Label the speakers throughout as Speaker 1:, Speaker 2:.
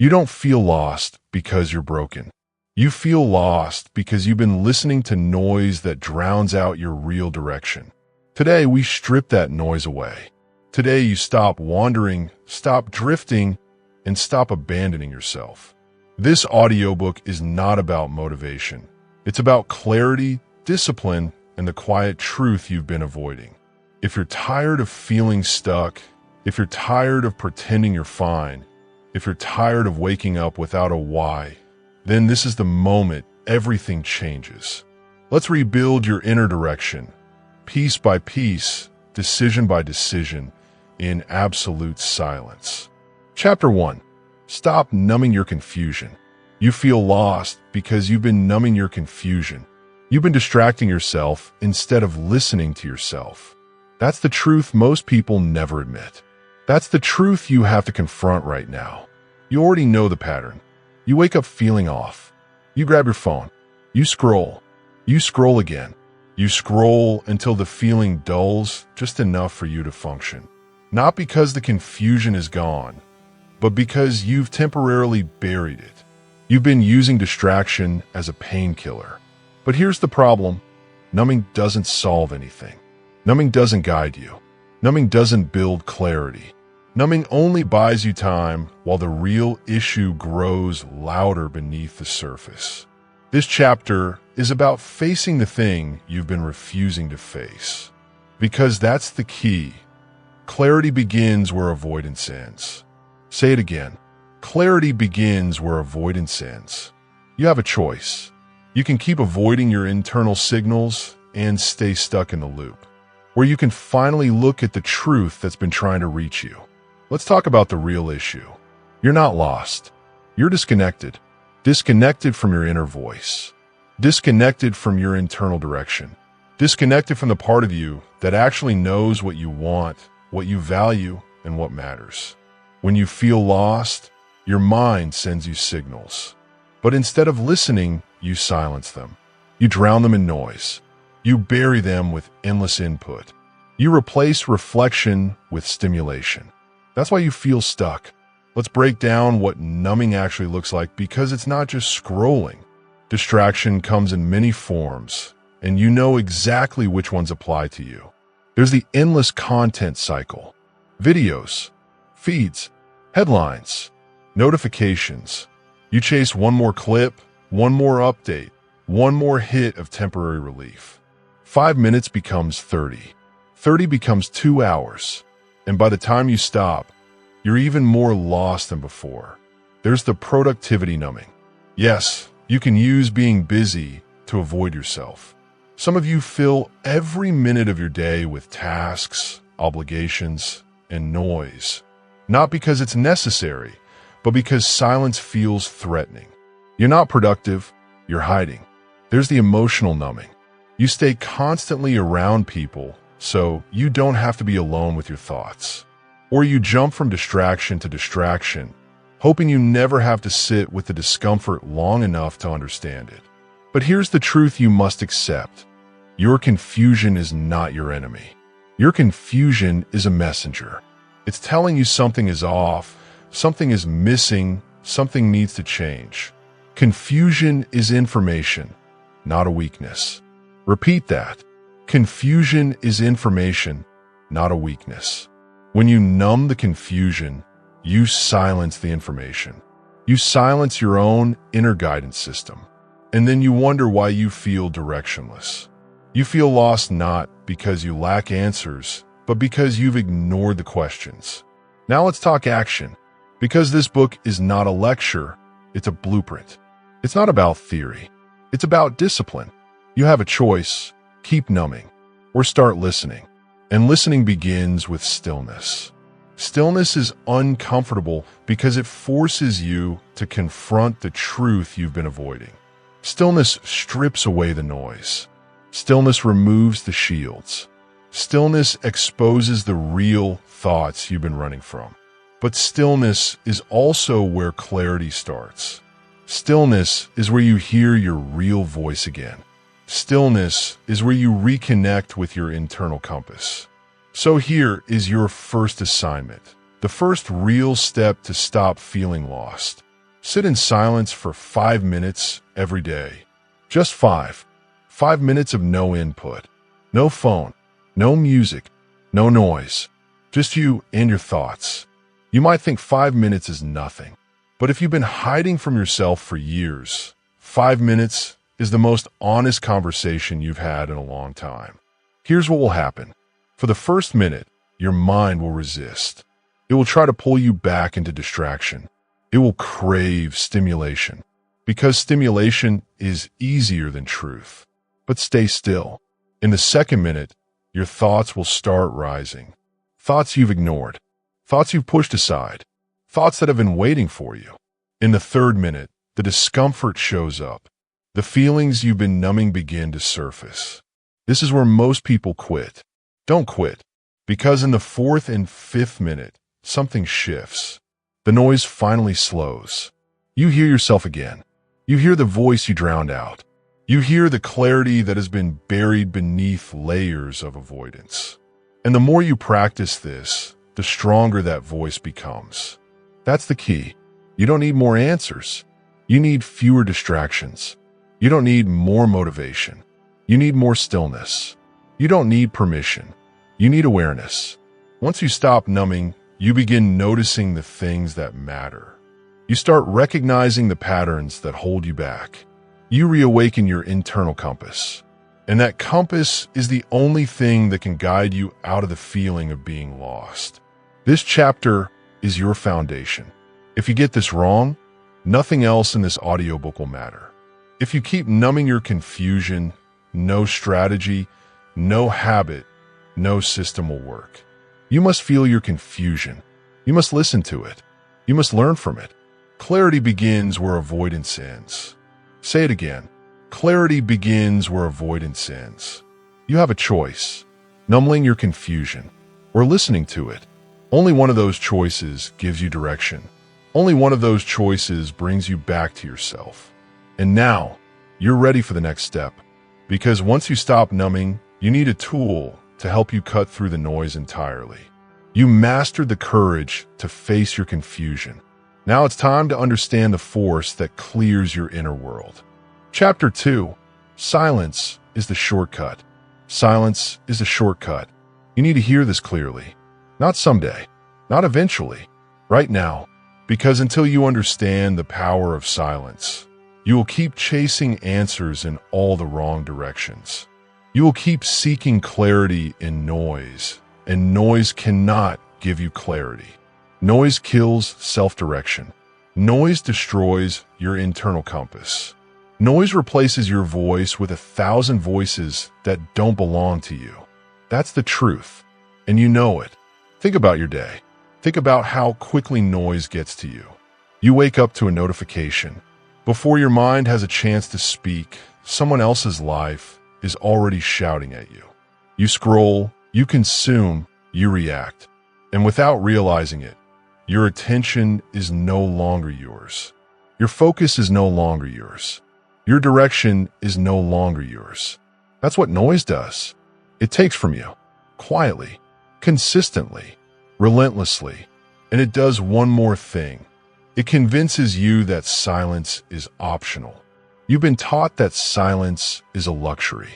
Speaker 1: You don't feel lost because you're broken. You feel lost because you've been listening to noise that drowns out your real direction. Today, we strip that noise away. Today, you stop wandering, stop drifting, and stop abandoning yourself. This audiobook is not about motivation. It's about clarity, discipline, and the quiet truth you've been avoiding. If you're tired of feeling stuck, if you're tired of pretending you're fine, if you're tired of waking up without a why, then this is the moment everything changes. Let's rebuild your inner direction, piece by piece, decision by decision, in absolute silence. Chapter 1. Stop numbing your confusion. You feel lost because you've been numbing your confusion. You've been distracting yourself instead of listening to yourself. That's the truth most people never admit. That's the truth you have to confront right now. You already know the pattern. You wake up feeling off. You grab your phone. You scroll. You scroll again. You scroll until the feeling dulls just enough for you to function. Not because the confusion is gone, but because you've temporarily buried it. You've been using distraction as a painkiller. But here's the problem. Numbing doesn't solve anything. Numbing doesn't guide you. Numbing doesn't build clarity. Numbing only buys you time while the real issue grows louder beneath the surface. This chapter is about facing the thing you've been refusing to face. Because that's the key. Clarity begins where avoidance ends. Say it again. Clarity begins where avoidance ends. You have a choice. You can keep avoiding your internal signals and stay stuck in the loop, where you can finally look at the truth that's been trying to reach you. Let's talk about the real issue. You're not lost. You're disconnected. Disconnected from your inner voice. Disconnected from your internal direction. Disconnected from the part of you that actually knows what you want, what you value, and what matters. When you feel lost, your mind sends you signals. But instead of listening, you silence them. You drown them in noise. You bury them with endless input. You replace reflection with stimulation. That's why you feel stuck. Let's break down what numbing actually looks like, because it's not just scrolling. Distraction comes in many forms, and you know exactly which ones apply to you. There's the endless content cycle. Videos, feeds, headlines, notifications. You chase one more clip, one more update, one more hit of temporary relief. 5 minutes becomes 30. 30 becomes 2 hours. And by the time you stop, you're even more lost than before. There's the productivity numbing. Yes, you can use being busy to avoid yourself. Some of you fill every minute of your day with tasks, obligations, and noise. Not because it's necessary, but because silence feels threatening. You're not productive, you're hiding. There's the emotional numbing. You stay constantly around people so you don't have to be alone with your thoughts. Or you jump from distraction to distraction, hoping you never have to sit with the discomfort long enough to understand it. But here's the truth you must accept. Your confusion is not your enemy. Your confusion is a messenger. It's telling you something is off, something is missing, something needs to change. Confusion is information, not a weakness. Repeat that. Confusion is information, not a weakness. When you numb the confusion, you silence the information. You silence your own inner guidance system. And then you wonder why you feel directionless. You feel lost not because you lack answers, but because you've ignored the questions. Now let's talk action. Because this book is not a lecture, it's a blueprint. It's not about theory. It's about discipline. You have a choice. Keep numbing or start listening. And listening begins with stillness. Stillness is uncomfortable because it forces you to confront the truth you've been avoiding. Stillness strips away the noise. Stillness removes the shields. Stillness exposes the real thoughts you've been running from. But stillness is also where clarity starts. Stillness is where you hear your real voice again. Stillness is where you reconnect with your internal compass. So here is your first assignment, the first real step to stop feeling lost. Sit in silence for 5 minutes every day. Just 5. 5 minutes of no input. No phone. No music. No noise. Just you and your thoughts. You might think 5 minutes is nothing, but if you've been hiding from yourself for years, 5 minutes is the most honest conversation you've had in a long time. Here's what will happen. For the first minute, your mind will resist. It will try to pull you back into distraction. It will crave stimulation, because stimulation is easier than truth. But stay still. In the second minute, your thoughts will start rising. Thoughts you've ignored. Thoughts you've pushed aside. Thoughts that have been waiting for you. In the third minute, the discomfort shows up. The feelings you've been numbing begin to surface. This is where most people quit. Don't quit, because in the fourth and fifth minute, something shifts. The noise finally slows. You hear yourself again. You hear the voice you drowned out. You hear the clarity that has been buried beneath layers of avoidance. And the more you practice this, the stronger that voice becomes. That's the key. You don't need more answers. You need fewer distractions. You don't need more motivation. You need more stillness. You don't need permission. You need awareness. Once you stop numbing, you begin noticing the things that matter. You start recognizing the patterns that hold you back. You reawaken your internal compass. And that compass is the only thing that can guide you out of the feeling of being lost. This chapter is your foundation. If you get this wrong, nothing else in this audiobook will matter. If you keep numbing your confusion, no strategy, no habit, no system will work. You must feel your confusion. You must listen to it. You must learn from it. Clarity begins where avoidance ends. Say it again. Clarity begins where avoidance ends. You have a choice: numbing your confusion or listening to it. Only one of those choices gives you direction. Only one of those choices brings you back to yourself. And now, you're ready for the next step. Because once you stop numbing, you need a tool to help you cut through the noise entirely. You mastered the courage to face your confusion. Now it's time to understand the force that clears your inner world. Chapter 2. Silence is the shortcut. Silence is a shortcut. You need to hear this clearly. Not someday. Not eventually. Right now. Because until you understand the power of silence, you will keep chasing answers in all the wrong directions. You will keep seeking clarity in noise, and noise cannot give you clarity. Noise kills self-direction. Noise destroys your internal compass. Noise replaces your voice with 1,000 voices that don't belong to you. That's the truth, and you know it. Think about your day. Think about how quickly noise gets to you. You wake up to a notification. Before your mind has a chance to speak, someone else's life is already shouting at you. You scroll, you consume, you react. And without realizing it, your attention is no longer yours. Your focus is no longer yours. Your direction is no longer yours. That's what noise does. It takes from you, quietly, consistently, relentlessly, and it does one more thing. It convinces you that silence is optional. You've been taught that silence is a luxury,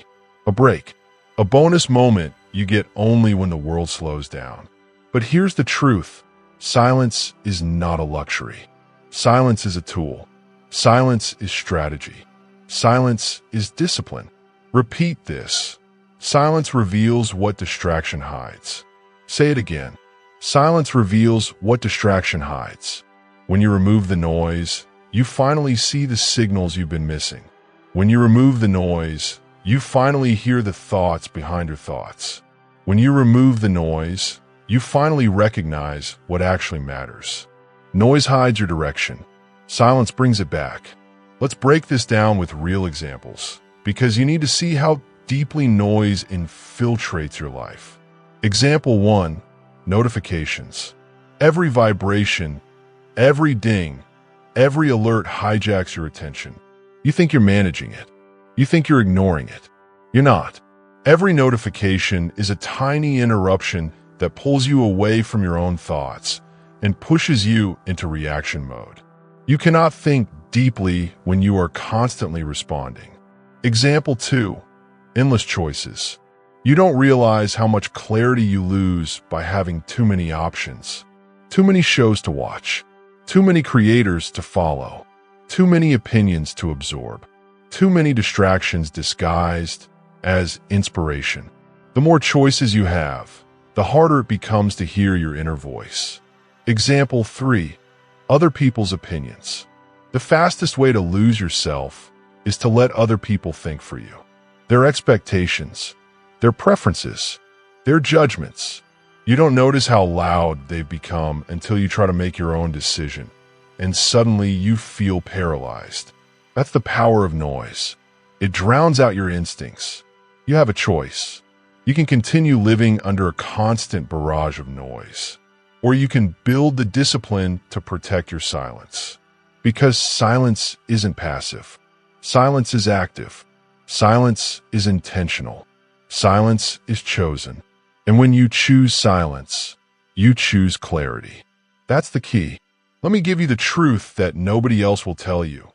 Speaker 1: a break, a bonus moment you get only when the world slows down. But here's the truth. Silence is not a luxury. Silence is a tool. Silence is strategy. Silence is discipline. Repeat this. Silence reveals what distraction hides. Say it again. Silence reveals what distraction hides. When you remove the noise, you finally see the signals you've been missing. When you remove the noise, you finally hear the thoughts behind your thoughts. When you remove the noise, you finally recognize what actually matters. Noise hides your direction. Silence brings it back. Let's break this down with real examples, because you need to see how deeply noise infiltrates your life. Example 1. Notifications. Every vibration, every ding, every alert hijacks your attention. You think you're managing it. You think you're ignoring it. You're not. Every notification is a tiny interruption that pulls you away from your own thoughts and pushes you into reaction mode. You cannot think deeply when you are constantly responding. Example 2. Endless choices. You don't realize how much clarity you lose by having too many options. Too many shows to watch. Too many creators to follow. Too many opinions to absorb. Too many distractions disguised as inspiration. The more choices you have, the harder it becomes to hear your inner voice. Example 3. Other people's opinions. The fastest way to lose yourself is to let other people think for you. Their expectations, their preferences, their judgments. You don't notice how loud they've become until you try to make your own decision, and suddenly you feel paralyzed. That's the power of noise. It drowns out your instincts. You have a choice. You can continue living under a constant barrage of noise, or you can build the discipline to protect your silence. Because silence isn't passive. Silence is active. Silence is intentional. Silence is chosen. And when you choose silence, you choose clarity. That's the key. Let me give you the truth that nobody else will tell you.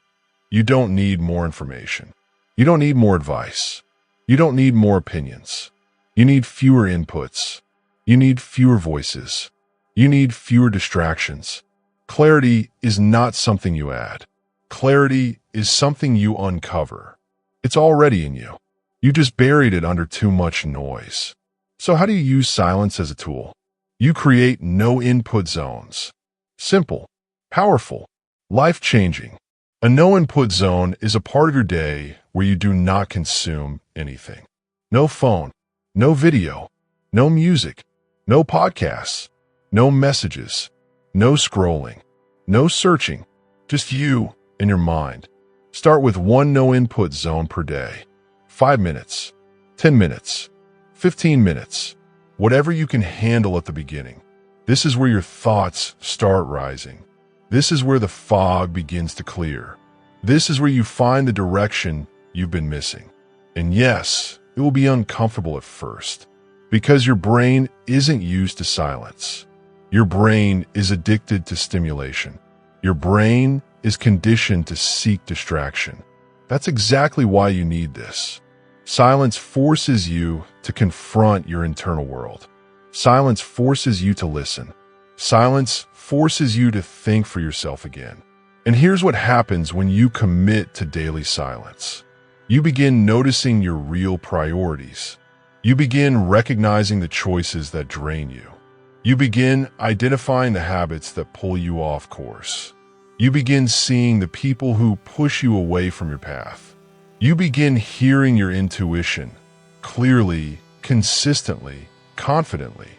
Speaker 1: You don't need more information. You don't need more advice. You don't need more opinions. You need fewer inputs. You need fewer voices. You need fewer distractions. Clarity is not something you add. Clarity is something you uncover. It's already in you. You just buried it under too much noise. So how do you use silence as a tool? You create no input zones. Simple, powerful, life-changing. A no-input zone is a part of your day where you do not consume anything. No phone, no video, no music, no podcasts, no messages, no scrolling, no searching, just you and your mind. Start with one no-input zone per day. 5 minutes, 10 minutes, 15 minutes, whatever you can handle at the beginning. This is where your thoughts start rising. This is where the fog begins to clear. This is where you find the direction you've been missing. And yes, it will be uncomfortable at first, because your brain isn't used to silence. Your brain is addicted to stimulation. Your brain is conditioned to seek distraction. That's exactly why you need this. Silence forces you to confront your internal world. Silence forces you to listen. Silence forces you to think for yourself again. And here's what happens when you commit to daily silence. You begin noticing your real priorities. You begin recognizing the choices that drain you. You begin identifying the habits that pull you off course. You begin seeing the people who push you away from your path. You begin hearing your intuition clearly, consistently, confidently.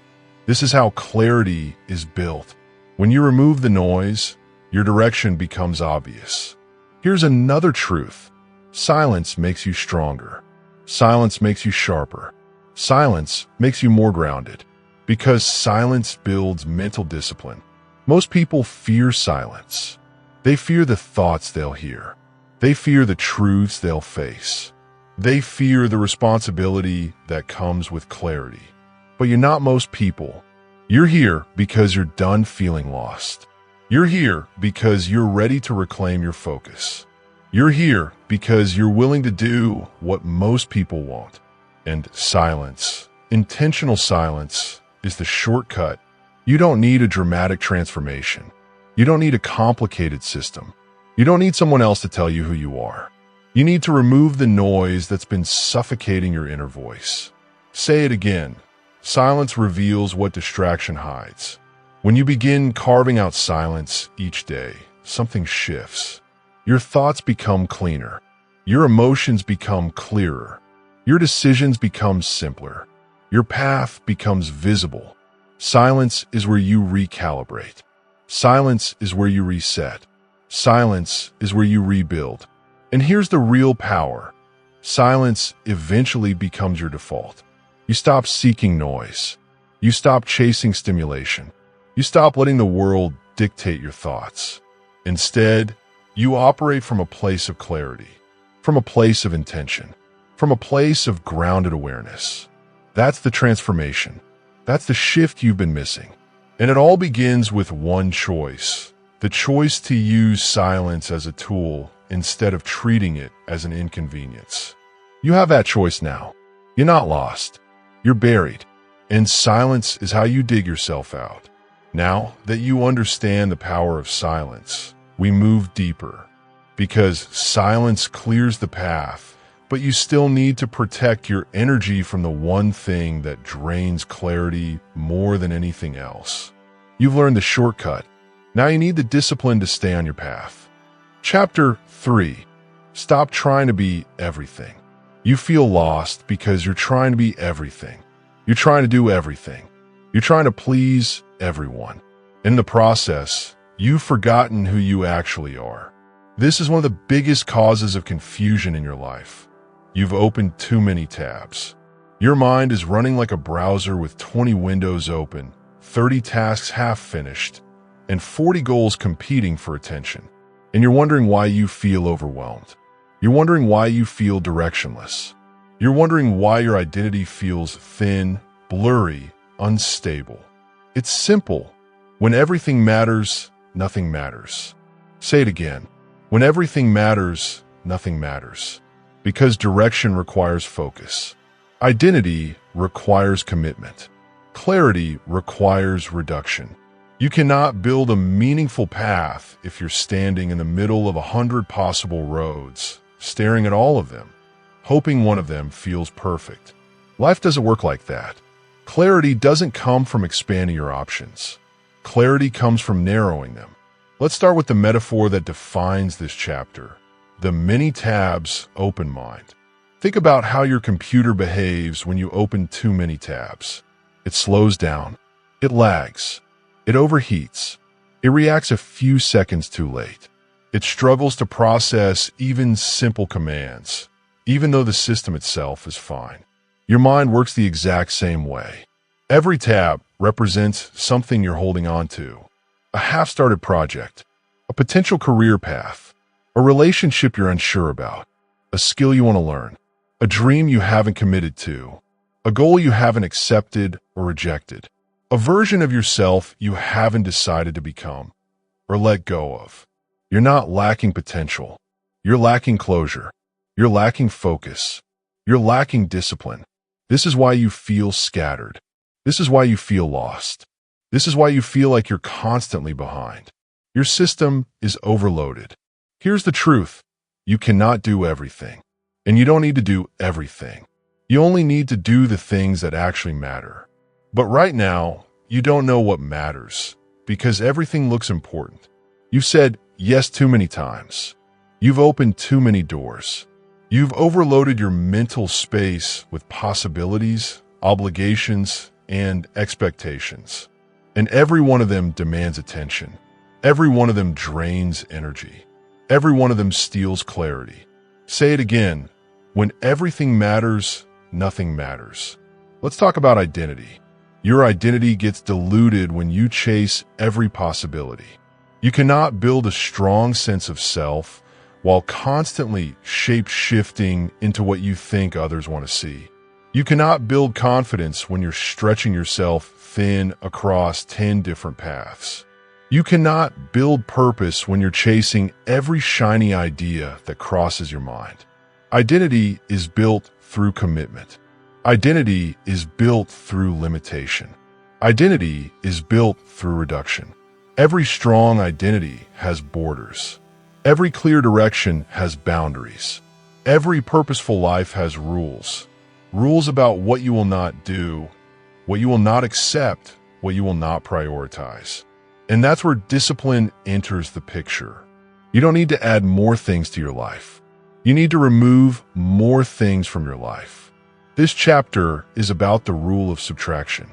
Speaker 1: This is how clarity is built. When you remove the noise, your direction becomes obvious. Here's another truth. Silence makes you stronger. Silence makes you sharper. Silence makes you more grounded. Because silence builds mental discipline. Most people fear silence. They fear the thoughts they'll hear. They fear the truths they'll face. They fear the responsibility that comes with clarity. But you're not most people. You're here because you're done feeling lost. You're here because you're ready to reclaim your focus. You're here because you're willing to do what most people won't. And silence, intentional silence, is the shortcut. You don't need a dramatic transformation. You don't need a complicated system. You don't need someone else to tell you who you are. You need to remove the noise that's been suffocating your inner voice. Say it again. Silence reveals what distraction hides. When you begin carving out silence each day, something shifts. Your thoughts become cleaner. Your emotions become clearer. Your decisions become simpler. Your path becomes visible. Silence is where you recalibrate. Silence is where you reset. Silence is where you rebuild. And here's the real power. Silence eventually becomes your default. You stop seeking noise. You stop chasing stimulation. You stop letting the world dictate your thoughts. Instead, you operate from a place of clarity, from a place of intention, from a place of grounded awareness. That's the transformation. That's the shift you've been missing. And it all begins with one choice: The choice to use silence as a tool instead of treating it as an inconvenience. You have that choice now. You're not lost. You're buried. And silence is how you dig yourself out. Now that you understand the power of silence, we move deeper. Because silence clears the path, but you still need to protect your energy from the one thing that drains clarity more than anything else. You've learned the shortcut. Now you need the discipline to stay on your path. Chapter 3. Stop trying to be everything. You feel lost because you're trying to be everything. You're trying to do everything. You're trying to please everyone. In the process, you've forgotten who you actually are. This is one of the biggest causes of confusion in your life. You've opened too many tabs. Your mind is running like a browser with 20 windows open, 30 tasks half finished, and 40 goals competing for attention. And you're wondering why you feel overwhelmed. You're wondering why you feel directionless. You're wondering why your identity feels thin, blurry, unstable. It's simple. When everything matters, nothing matters. Say it again. When everything matters, nothing matters. Because direction requires focus. Identity requires commitment. Clarity requires reduction. You cannot build a meaningful path if you're standing in the middle of 100 possible roads, staring at all of them, hoping one of them feels perfect. Life doesn't work like that. Clarity doesn't come from expanding your options. Clarity comes from narrowing them. Let's start with the metaphor that defines this chapter, the many tabs open mind. Think about how your computer behaves when you open too many tabs. It slows down. It lags. It overheats. It reacts a few seconds too late. It struggles to process even simple commands, even though the system itself is fine. Your mind works the exact same way. Every tab represents something you're holding on to. A half-started project, a potential career path, a relationship you're unsure about, a skill you want to learn, a dream you haven't committed to, a goal you haven't accepted or rejected, a version of yourself you haven't decided to become or let go of. You're not lacking potential. You're lacking closure. You're lacking focus. You're lacking discipline. This is why you feel scattered. This is why you feel lost. This is why you feel like you're constantly behind. Your system is overloaded. Here's the truth. You cannot do everything. And you don't need to do everything. You only need to do the things that actually matter. But right now, you don't know what matters because everything looks important. You've said yes too many times. You've opened too many doors. You've overloaded your mental space with possibilities, obligations, and expectations. And every one of them demands attention. Every one of them drains energy. Every one of them steals clarity. Say it again. When everything matters, nothing matters. Let's talk about identity. Your identity gets diluted when you chase every possibility. You cannot build a strong sense of self while constantly shape-shifting into what you think others want to see. You cannot build confidence when you're stretching yourself thin across 10 different paths. You cannot build purpose when you're chasing every shiny idea that crosses your mind. Identity is built through commitment. Identity is built through limitation. Identity is built through reduction. Every strong identity has borders. Every clear direction has boundaries. Every purposeful life has rules. Rules about what you will not do, what you will not accept, what you will not prioritize. And that's where discipline enters the picture. You don't need to add more things to your life. You need to remove more things from your life. This chapter is about the rule of subtraction.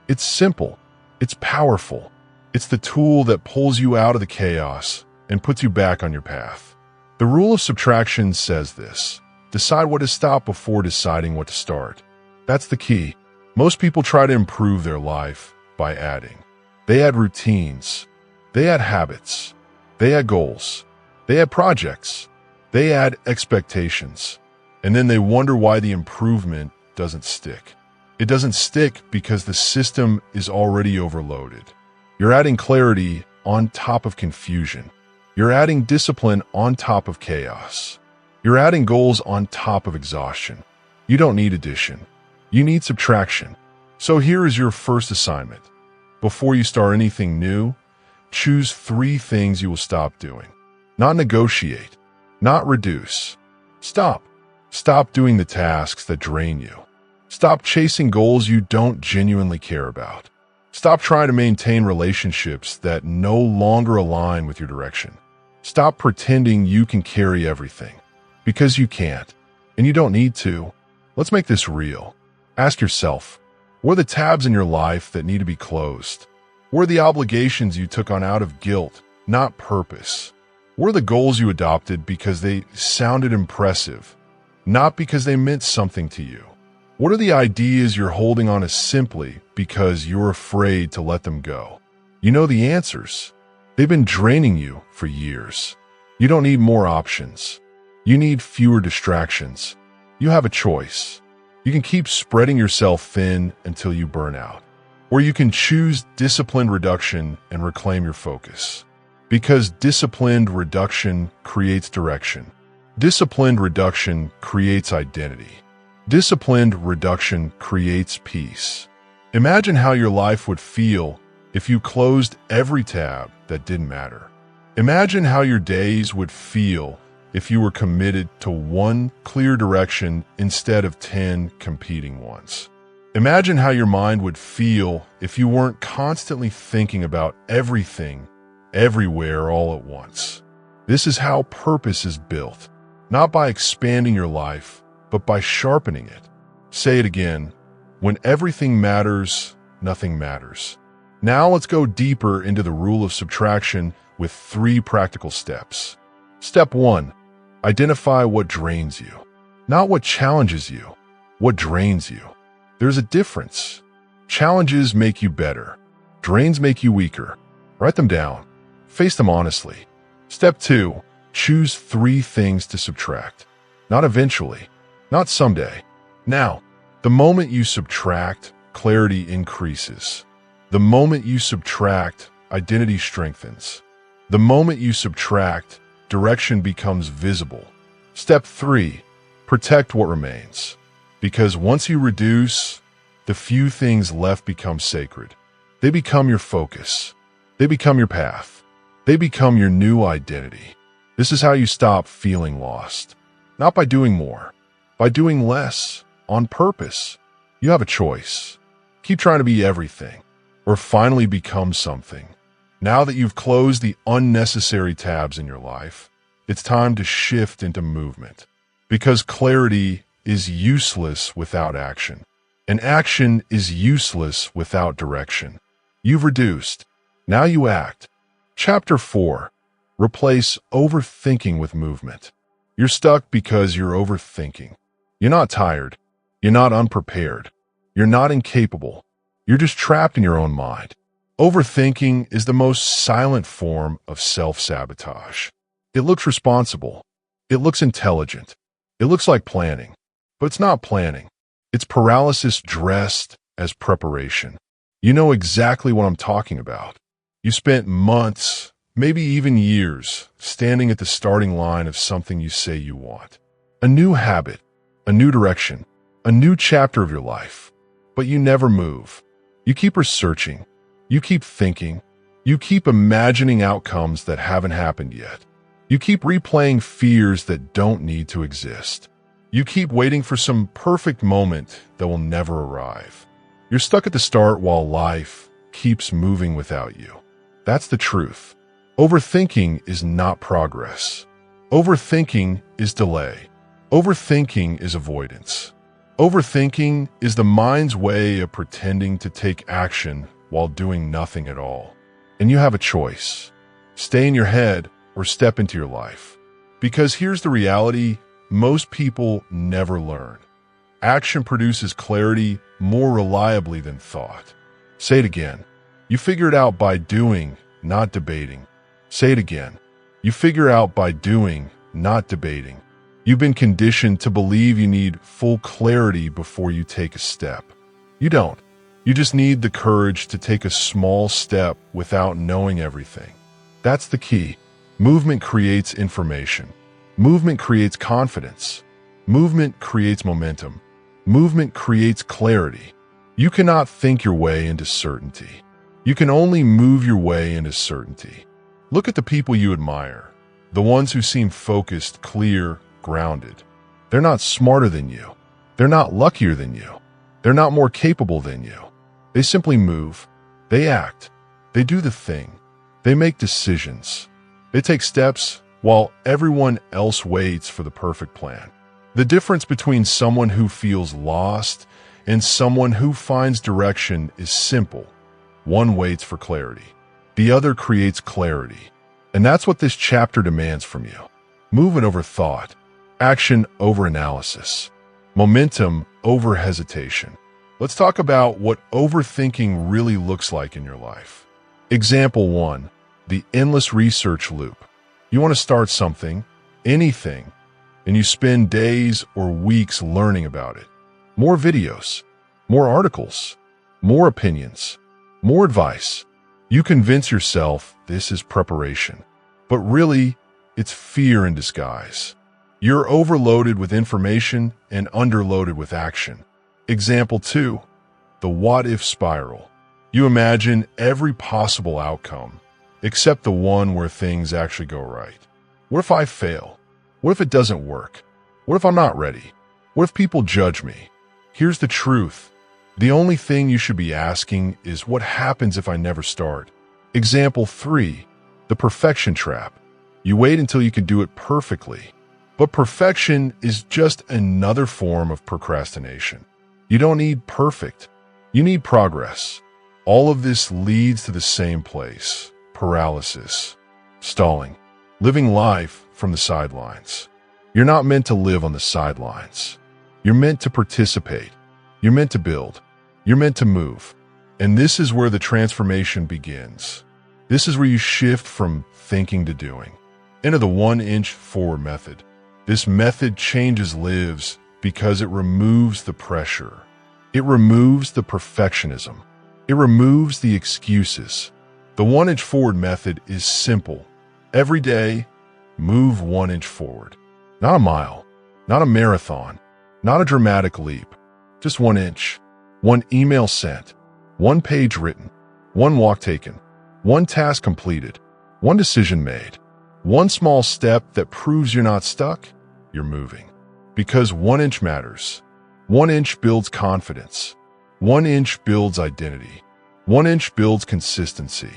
Speaker 1: It's simple. It's powerful. It's the tool that pulls you out of the chaos and puts you back on your path. The rule of subtraction says this: decide what to stop before deciding what to start. That's the key. Most people try to improve their life by adding. They add routines. They add habits. They add goals. They add projects. They add expectations. And then they wonder why the improvement doesn't stick. It doesn't stick because the system is already overloaded. You're adding clarity on top of confusion. You're adding discipline on top of chaos. You're adding goals on top of exhaustion. You don't need addition. You need subtraction. So here is your first assignment. Before you start anything new, choose 3 things you will stop doing. Not negotiate. Not reduce. Stop. Stop doing the tasks that drain you. Stop chasing goals you don't genuinely care about. Stop trying to maintain relationships that no longer align with your direction. Stop pretending you can carry everything. Because you can't. And you don't need to. Let's make this real. Ask yourself, what are the tabs in your life that need to be closed? What are the obligations you took on out of guilt, not purpose? What are the goals you adopted because they sounded impressive, not because they meant something to you? What are the ideas you're holding on to simply because you're afraid to let them go? You know the answers. They've been draining you for years. You don't need more options. You need fewer distractions. You have a choice. You can keep spreading yourself thin until you burn out. Or you can choose disciplined reduction and reclaim your focus. Because disciplined reduction creates direction. Disciplined reduction creates identity. Disciplined reduction creates peace. Imagine how your life would feel if you closed every tab that didn't matter. Imagine how your days would feel if you were committed to one clear direction instead of 10 competing ones. Imagine how your mind would feel if you weren't constantly thinking about everything, everywhere, all at once. This is how purpose is built, not by expanding your life, but by sharpening it. Say it again. When everything matters, nothing matters. Now let's go deeper into the rule of subtraction with 3 practical steps. Step 1. Identify what drains you. Not what challenges you, what drains you. There's a difference. Challenges make you better. Drains make you weaker. Write them down. Face them honestly. Step 2. Choose 3 things to subtract. Not eventually. Not someday. Now. The moment you subtract, clarity increases. The moment you subtract, identity strengthens. The moment you subtract, direction becomes visible. Step 3. Protect what remains. Because once you reduce, the few things left become sacred. They become your focus. They become your path. They become your new identity. This is how you stop feeling lost. Not by doing more, by doing less, on purpose. You have a choice. Keep trying to be everything, or finally become something. Now that you've closed the unnecessary tabs in your life, it's time to shift into movement. Because clarity is useless without action, and action is useless without direction. You've reduced. Now you act. Chapter 4. Replace overthinking with movement. You're stuck because you're overthinking. You're not tired. You're not unprepared. You're not incapable. You're just trapped in your own mind. Overthinking is the most silent form of self-sabotage. It looks responsible. It looks intelligent. It looks like planning. But it's not planning. It's paralysis dressed as preparation. You know exactly what I'm talking about. You spent months, maybe even years, standing at the starting line of something you say you want. A new habit, a new direction, a new chapter of your life. But you never move. You keep researching. You keep thinking. You keep imagining outcomes that haven't happened yet. You keep replaying fears that don't need to exist. You keep waiting for some perfect moment that will never arrive. You're stuck at the start while life keeps moving without you. That's the truth. Overthinking is not progress. Overthinking is delay. Overthinking is avoidance. Overthinking is the mind's way of pretending to take action while doing nothing at all. And you have a choice. Stay in your head or step into your life. Because here's the reality, most people never learn. Action produces clarity more reliably than thought. Say it again. You figure it out by doing, not debating. Say it again. You figure out by doing, not debating. You've been conditioned to believe you need full clarity before you take a step. You don't. You just need the courage to take a small step without knowing everything. That's the key. Movement creates information. Movement creates confidence. Movement creates momentum. Movement creates clarity. You cannot think your way into certainty. You can only move your way into certainty. Look at the people you admire, the ones who seem focused, clear, grounded. They're not smarter than you. They're not luckier than you. They're not more capable than you. They simply move. They act. They do the thing. They make decisions. They take steps while everyone else waits for the perfect plan. The difference between someone who feels lost and someone who finds direction is simple. One waits for clarity. The other creates clarity. And that's what this chapter demands from you. Movement over thought. Action over analysis. Momentum over hesitation. Let's talk about what overthinking really looks like in your life. Example 1. The endless research loop. You want to start something, anything, and you spend days or weeks learning about it. More videos, more articles, more opinions, more advice. You convince yourself this is preparation, but really, it's fear in disguise. You're overloaded with information and underloaded with action. Example 2. The what-if spiral. You imagine every possible outcome, except the one where things actually go right. What if I fail? What if it doesn't work? What if I'm not ready? What if people judge me? Here's the truth. The only thing you should be asking is what happens if I never start? Example 3. The perfection trap. You wait until you can do it perfectly. But perfection is just another form of procrastination. You don't need perfect. You need progress. All of this leads to the same place. Paralysis. Stalling. Living life from the sidelines. You're not meant to live on the sidelines. You're meant to participate. You're meant to build. You're meant to move. And this is where the transformation begins. This is where you shift from thinking to doing. Enter the 1-inch forward method. This method changes lives because it removes the pressure. It removes the perfectionism. It removes the excuses. The 1-inch forward method is simple. Every day, move 1 inch forward. Not a mile, not a marathon, not a dramatic leap. Just 1 inch. 1 email sent, 1 page written, 1 walk taken, 1 task completed, 1 decision made, 1 small step that proves you're not stuck, you're moving. Because 1 inch matters. 1 inch builds confidence. 1 inch builds identity. 1 inch builds consistency.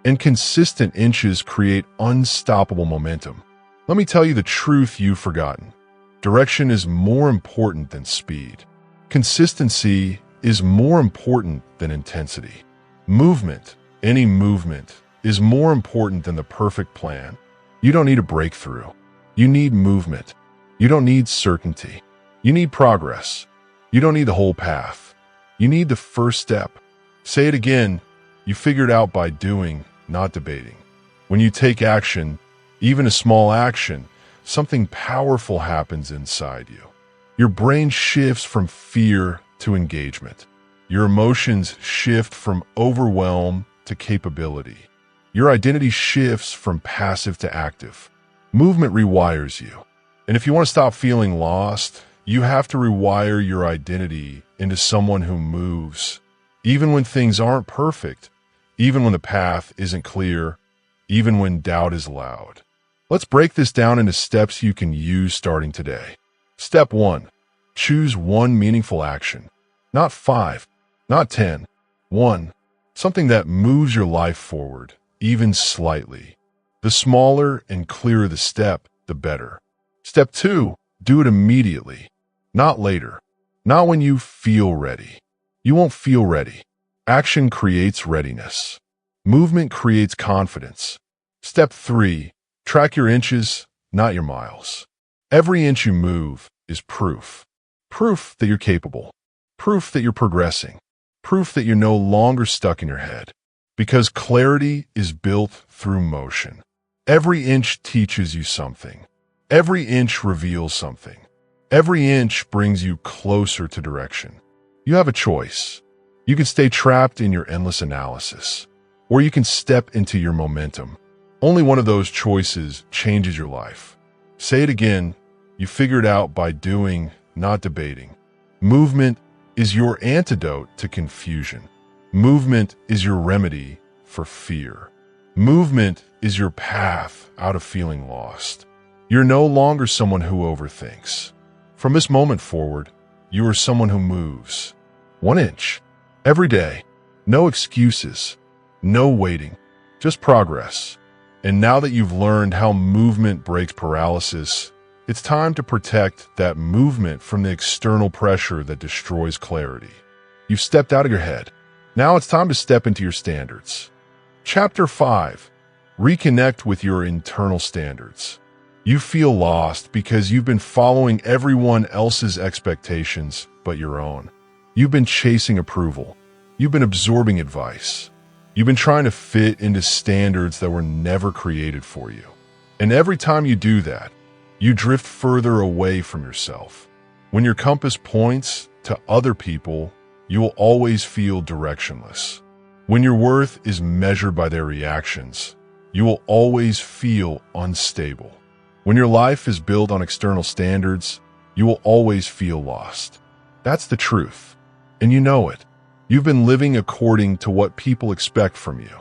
Speaker 1: And consistent inches create unstoppable momentum. Let me tell you the truth you've forgotten. Direction is more important than speed. Consistency is more important than intensity. Movement, any movement, is more important than the perfect plan. You don't need a breakthrough. You need movement. You don't need certainty. You need progress. You don't need the whole path. You need the first step. Say it again. You figure it out by doing, not debating. When you take action, even a small action, something powerful happens inside you. Your brain shifts from fear to engagement. Your emotions shift from overwhelm to capability. Your identity shifts from passive to active. Movement rewires you. And if you want to stop feeling lost, you have to rewire your identity into someone who moves. Even when things aren't perfect, even when the path isn't clear, even when doubt is loud. Let's break this down into steps you can use starting today. Step 1. Choose 1 meaningful action. Not 5, not 10. 1. Something that moves your life forward, even slightly. The smaller and clearer the step, the better. Step 2. Do it immediately, not later. Not when you feel ready. You won't feel ready. Action creates readiness. Movement creates confidence. Step 3. Track your inches, not your miles. Every inch you move is proof. Proof that you're capable. Proof that you're progressing. Proof that you're no longer stuck in your head. Because clarity is built through motion. Every inch teaches you something. Every inch reveals something. Every inch brings you closer to direction. You have a choice. You can stay trapped in your endless analysis, or you can step into your momentum. Only one of those choices changes your life. Say it again. You figure it out by doing, not debating. Movement is your antidote to confusion. Movement is your remedy for fear. Movement is your path out of feeling lost. You're no longer someone who overthinks. From this moment forward, you are someone who moves. 1 inch. Every day. No excuses. No waiting. Just progress. And now that you've learned how movement breaks paralysis, it's time to protect that movement from the external pressure that destroys clarity. You've stepped out of your head. Now it's time to step into your standards. Chapter 5. Reconnect with your internal standards. You feel lost because you've been following everyone else's expectations but your own. You've been chasing approval. You've been absorbing advice. You've been trying to fit into standards that were never created for you. And every time you do that, you drift further away from yourself. When your compass points to other people, you will always feel directionless. When your worth is measured by their reactions, you will always feel unstable. When your life is built on external standards, you will always feel lost. That's the truth. And you know it. You've been living according to what people expect from you.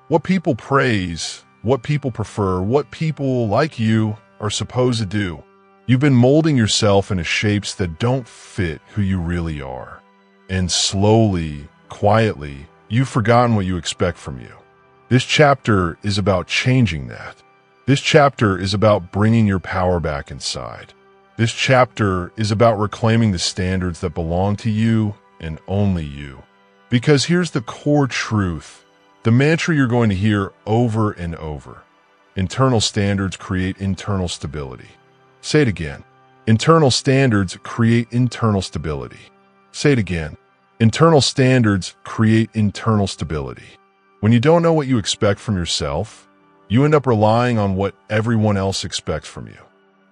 Speaker 1: What people praise, what people prefer, what people like you are supposed to do. You've been molding yourself into shapes that don't fit who you really are. And slowly, quietly, you've forgotten what you expect from you. This chapter is about changing that. This chapter is about bringing your power back inside. This chapter is about reclaiming the standards that belong to you and only you. Because here's the core truth, the mantra you're going to hear over and over. Internal standards create internal stability. Say it again. Internal standards create internal stability. Say it again. Internal standards create internal stability. When you don't know what you expect from yourself, you end up relying on what everyone else expects from you.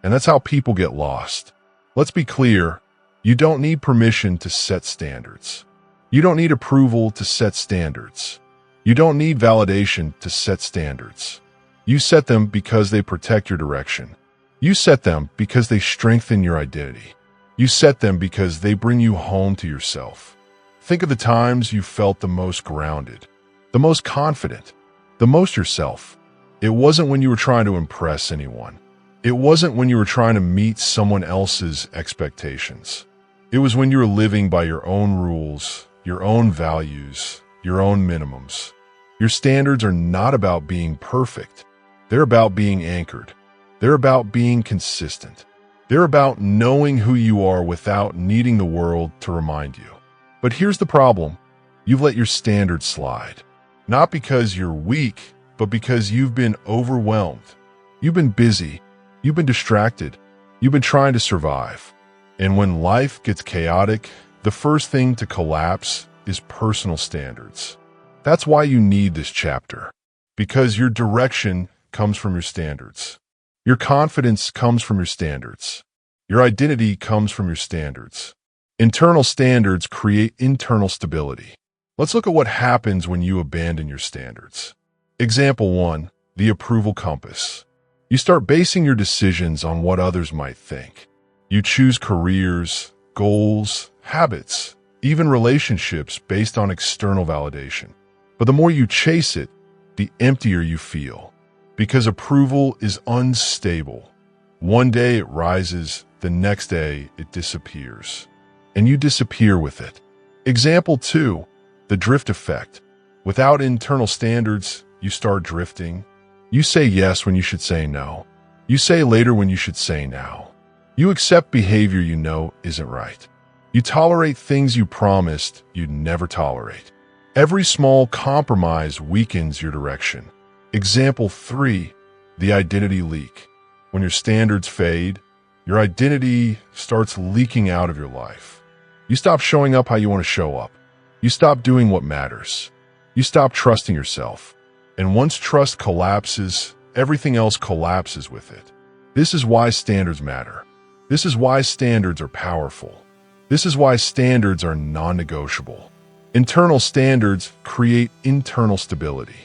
Speaker 1: And that's how people get lost. Let's be clear, you don't need permission to set standards. You don't need approval to set standards. You don't need validation to set standards. You set them because they protect your direction. You set them because they strengthen your identity. You set them because they bring you home to yourself. Think of the times you felt the most grounded, the most confident, the most yourself. It wasn't when you were trying to impress anyone. It wasn't when you were trying to meet someone else's expectations. It was when you were living by your own rules, your own values, your own minimums. Your standards are not about being perfect. They're about being anchored. They're about being consistent. They're about knowing who you are without needing the world to remind you. But here's the problem. You've let your standards slide. Not because you're weak, but because you've been overwhelmed. You've been busy. You've been distracted. You've been trying to survive. And when life gets chaotic, the first thing to collapse is personal standards. That's why you need this chapter. Because your direction comes from your standards. Your confidence comes from your standards. Your identity comes from your standards. Internal standards create internal stability. Let's look at what happens when you abandon your standards. Example 1, the approval compass. You start basing your decisions on what others might think. You choose careers, goals, habits, even relationships based on external validation. But the more you chase it, the emptier you feel. Because approval is unstable. One day it rises, the next day it disappears. And you disappear with it. Example 2, the drift effect. Without internal standards, you start drifting. You say yes when you should say no. You say later when you should say now. You accept behavior you know isn't right. You tolerate things you promised you'd never tolerate. Every small compromise weakens your direction. Example 3, the identity leak. When your standards fade, your identity starts leaking out of your life. You stop showing up how you want to show up. You stop doing what matters. You stop trusting yourself. And once trust collapses, everything else collapses with it. This is why standards matter. This is why standards are powerful. This is why standards are non-negotiable. Internal standards create internal stability.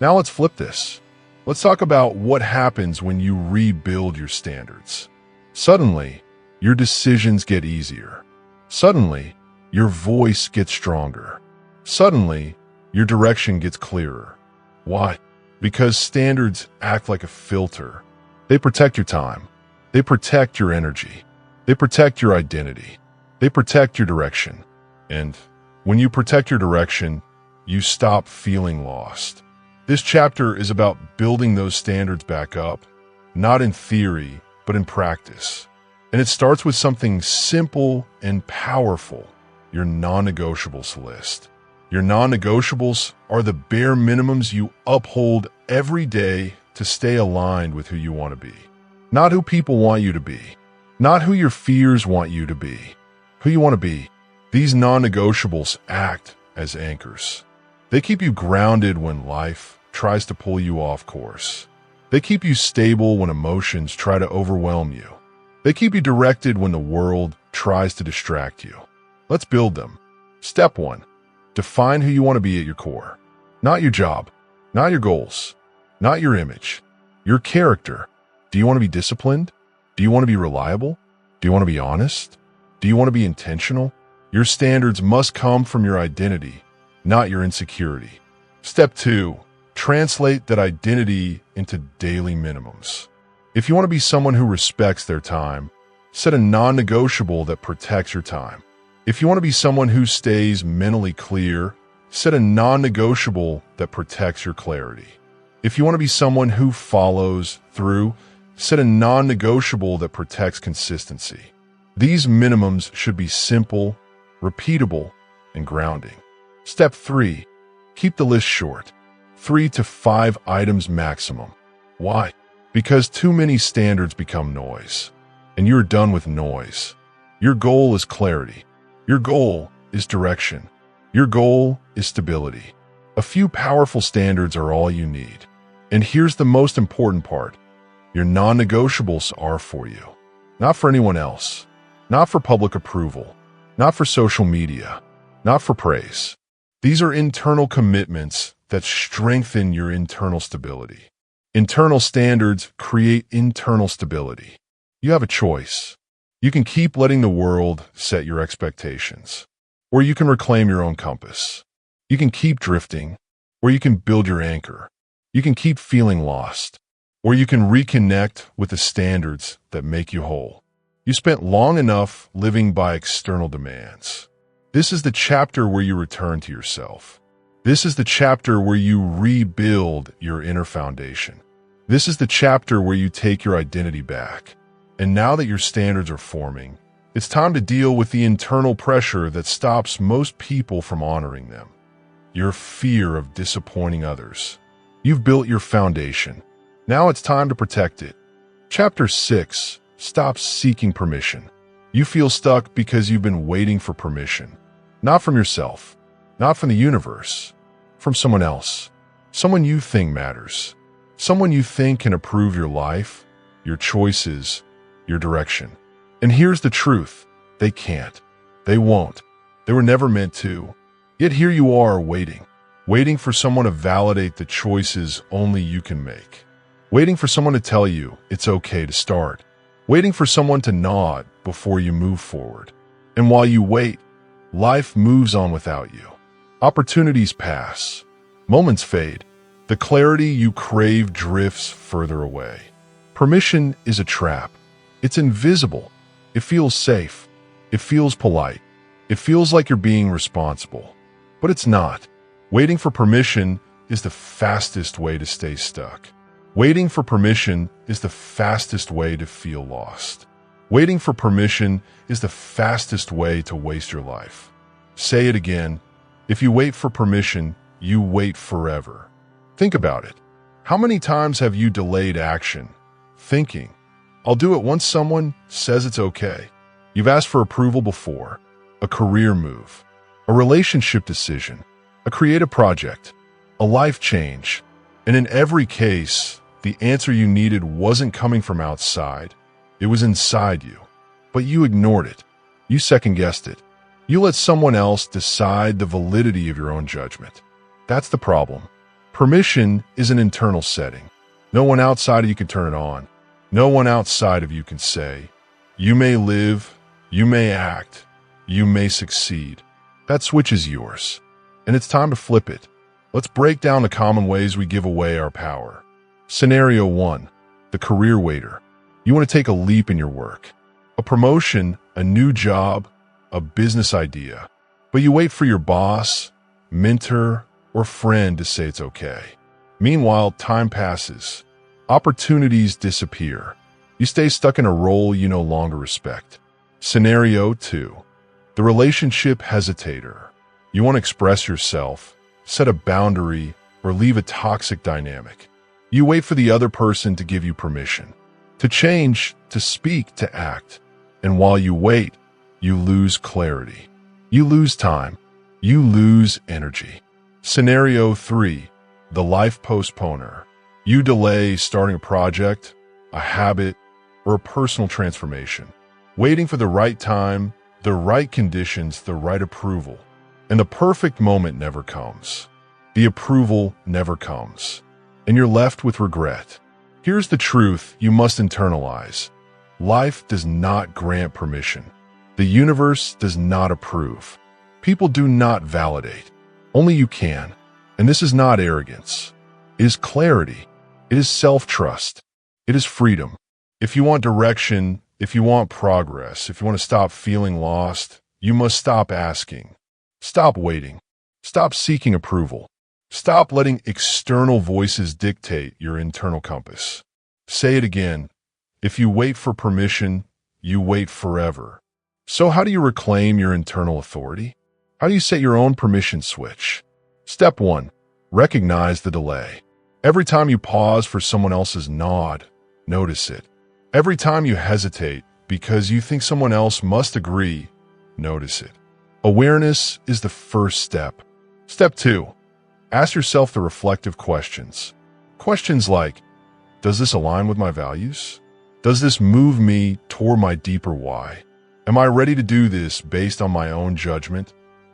Speaker 1: Now let's flip this. Let's talk about what happens when you rebuild your standards. Suddenly, your decisions get easier. Suddenly, your voice gets stronger. Suddenly, your direction gets clearer. Why? Because standards act like a filter. They protect your time. They protect your energy. They protect your identity. They protect your direction. And when you protect your direction, you stop feeling lost. This chapter is about building those standards back up, not in theory, but in practice. And it starts with something simple and powerful, your non-negotiables list. Your non-negotiables are the bare minimums you uphold every day to stay aligned with who you want to be. Not who people want you to be. Not who your fears want you to be. Who you want to be. These non-negotiables act as anchors. They keep you grounded when life tries to pull you off course. They keep you stable when emotions try to overwhelm you. They keep you directed when the world tries to distract you. Let's build them. Step 1. Define who you want to be at your core. Not your job. Not your goals. Not your image. Your character. Do you want to be disciplined? Do you want to be reliable? Do you want to be honest? Do you want to be intentional? Your standards must come from your identity, not your insecurity. Step 2. Translate that identity into daily minimums. If you want to be someone who respects their time, set a non-negotiable that protects your time. If you want to be someone who stays mentally clear, set a non-negotiable that protects your clarity. If you want to be someone who follows through, set a non-negotiable that protects consistency. These minimums should be simple, repeatable, and grounding. Step 3. Keep the list short. 3 to 5 items maximum. Why? Because too many standards become noise, and you're done with noise. Your goal is clarity. Your goal is direction. Your goal is stability. A few powerful standards are all you need. And here's the most important part. Your non-negotiables are for you. Not for anyone else. Not for public approval. Not for social media. Not for praise. These are internal commitments that strengthen your internal stability. Internal standards create internal stability. You have a choice. You can keep letting the world set your expectations, or you can reclaim your own compass. You can keep drifting, or you can build your anchor. You can keep feeling lost, or you can reconnect with the standards that make you whole. You spent long enough living by external demands. This is the chapter where you return to yourself. This is the chapter where you rebuild your inner foundation. This is the chapter where you take your identity back. And now that your standards are forming, it's time to deal with the internal pressure that stops most people from honoring them. Your fear of disappointing others. You've built your foundation. Now it's time to protect it. Chapter 6. Stop seeking permission. You feel stuck because you've been waiting for permission. Not from yourself. Not from the universe. From someone else. Someone you think matters. Someone you think can approve your life, your choices, your direction. And here's the truth. They can't. They won't. They were never meant to. Yet here you are waiting. Waiting for someone to validate the choices only you can make. Waiting for someone to tell you it's okay to start. Waiting for someone to nod before you move forward. And while you wait, life moves on without you. Opportunities pass. Moments fade. The clarity you crave drifts further away. Permission is a trap. It's invisible. It feels safe. It feels polite. It feels like you're being responsible. But it's not. Waiting for permission is the fastest way to stay stuck. Waiting for permission is the fastest way to feel lost. Waiting for permission is the fastest way to waste your life. Say it again. If you wait for permission, you wait forever. Think about it. How many times have you delayed action, thinking, I'll do it once someone says it's okay? You've asked for approval before, a career move, a relationship decision, a creative project, a life change. And in every case, the answer you needed wasn't coming from outside. It was inside you. But you ignored it. You second-guessed it. You let someone else decide the validity of your own judgment. That's the problem. Permission is an internal setting. No one outside of you can turn it on. No one outside of you can say, you may live, you may act, you may succeed. That switch is yours, and it's time to flip it. Let's break down the common ways we give away our power. Scenario 1, the career waiter. You want to take a leap in your work. A promotion, a new job, a business idea. But you wait for your boss, mentor, or friend to say it's okay. Meanwhile, time passes. Opportunities disappear. You stay stuck in a role you no longer respect. Scenario 2, the relationship hesitator. You want to express yourself, set a boundary, or leave a toxic dynamic. You wait for the other person to give you permission. To change, to speak, to act. And while you wait, you lose clarity. You lose time. You lose energy. Scenario 3, the life postponer. You delay starting a project, a habit, or a personal transformation. Waiting for the right time, the right conditions, the right approval. And the perfect moment never comes. The approval never comes. And you're left with regret. Here's the truth you must internalize. Life does not grant permission. The universe does not approve. People do not validate. Only you can. And this is not arrogance. It is clarity. It is self-trust. It is freedom. If you want direction, if you want progress, if you want to stop feeling lost, you must stop asking. Stop waiting. Stop seeking approval. Stop letting external voices dictate your internal compass. Say it again. If you wait for permission, you wait forever. So how do you reclaim your internal authority? How do you set your own permission switch? Step 1. Recognize the delay. Every time you pause for someone else's nod, notice it. Every time you hesitate because you think someone else must agree, notice it. Awareness is the first step. Step 2. Ask yourself the reflective questions. Questions like, does this align with my values? Does this move me toward my deeper why? Am I ready to do this based on my own judgment,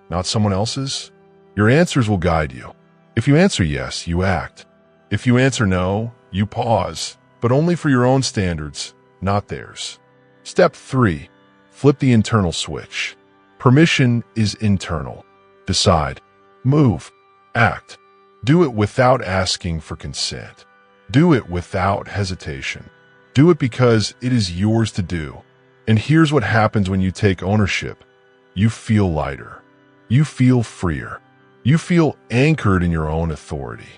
Speaker 1: not someone else's? Your answers will guide you. If you answer yes, you act. If you answer no, you pause, but only for your own standards, not theirs. Step 3. Flip the internal switch. Permission is internal. Decide. Move. Act. Do it without asking for consent. Do it without hesitation. Do it because it is yours to do. And here's what happens when you take ownership. You feel lighter. You feel freer. You feel anchored in your own authority.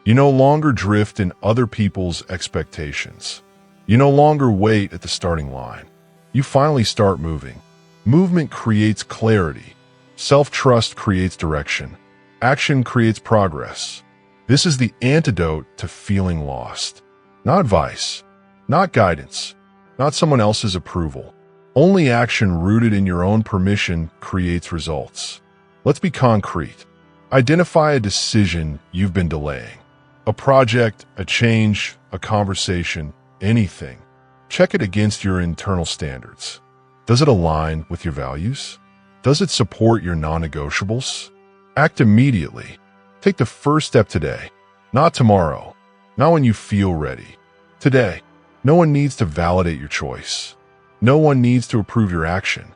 Speaker 1: You no longer drift in other people's expectations. You no longer wait at the starting line. You finally start moving. Movement creates clarity. Self-trust creates direction. Action creates progress. This is the antidote to feeling lost. Not advice, not guidance, not someone else's approval. Only action rooted in your own permission creates results. Let's be concrete. Identify a decision you've been delaying. A project, a change, a conversation, anything. Check it against your internal standards. Does it align with your values? Does it support your non-negotiables? Act immediately. Take the first step today, not tomorrow, not when you feel ready. Today, no one needs to validate your choice. No one needs to approve your action.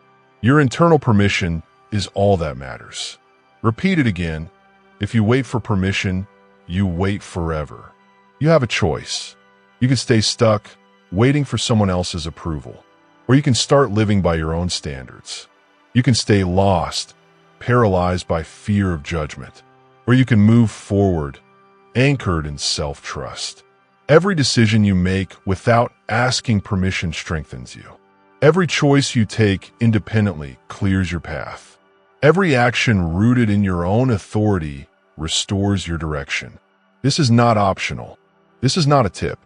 Speaker 1: Your internal permission is all that matters. Repeat it again. If you wait for permission, you wait forever. You have a choice. You can stay stuck, waiting for someone else's approval, or you can start living by your own standards. You can stay lost, paralyzed by fear of judgment, or you can move forward, anchored in self-trust. Every decision you make without asking permission strengthens you. Every choice you take independently clears your path. Every action rooted in your own authority restores your direction. This is not optional. This is not a tip.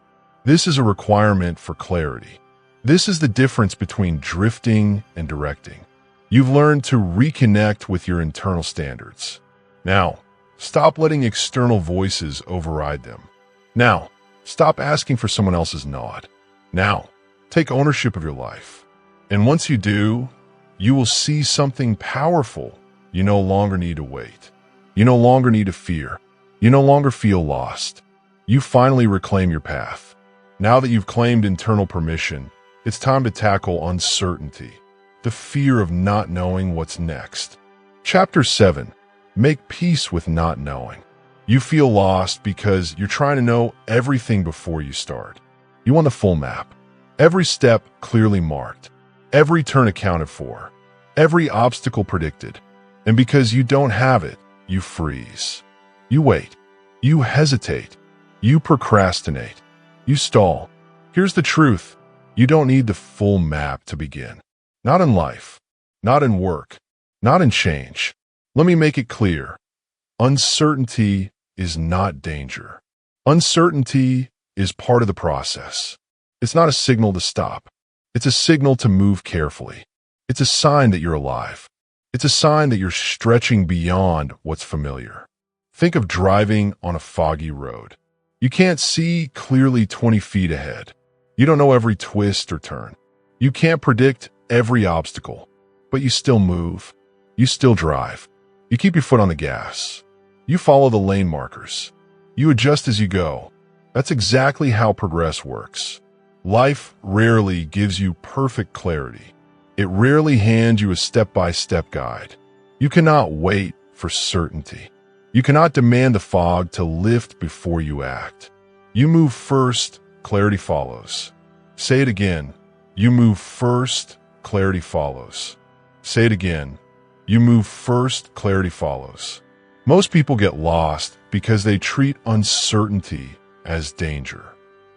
Speaker 1: This is a requirement for clarity. This is the difference between drifting and directing. You've learned to reconnect with your internal standards. Now, stop letting external voices override them. Now, stop asking for someone else's nod. Now, take ownership of your life. And once you do, you will see something powerful. You no longer need to wait. You no longer need to fear. You no longer feel lost. You finally reclaim your path. Now that you've claimed internal permission, it's time to tackle uncertainty, the fear of not knowing what's next. Chapter 7. Make peace with not knowing. You feel lost because you're trying to know everything before you start. You want the full map. Every step clearly marked. Every turn accounted for. Every obstacle predicted. And because you don't have it, you freeze. You wait. You hesitate. You procrastinate. You stall. Here's the truth. You don't need the full map to begin. Not in life. Not in work. Not in change. Let me make it clear. Uncertainty is not danger. Uncertainty is part of the process. It's not a signal to stop. It's a signal to move carefully. It's a sign that you're alive. It's a sign that you're stretching beyond what's familiar. Think of driving on a foggy road. You can't see clearly 20 feet ahead. You don't know every twist or turn. You can't predict every obstacle, but you still move. You still drive. You keep your foot on the gas. You follow the lane markers. You adjust as you go. That's exactly how progress works. Life rarely gives you perfect clarity. It rarely hands you a step-by-step guide. You cannot wait for certainty. You cannot demand the fog to lift before you act. You move first, clarity follows. Say it again. You move first, clarity follows. Say it again. You move first, clarity follows. Most people get lost because they treat uncertainty as danger.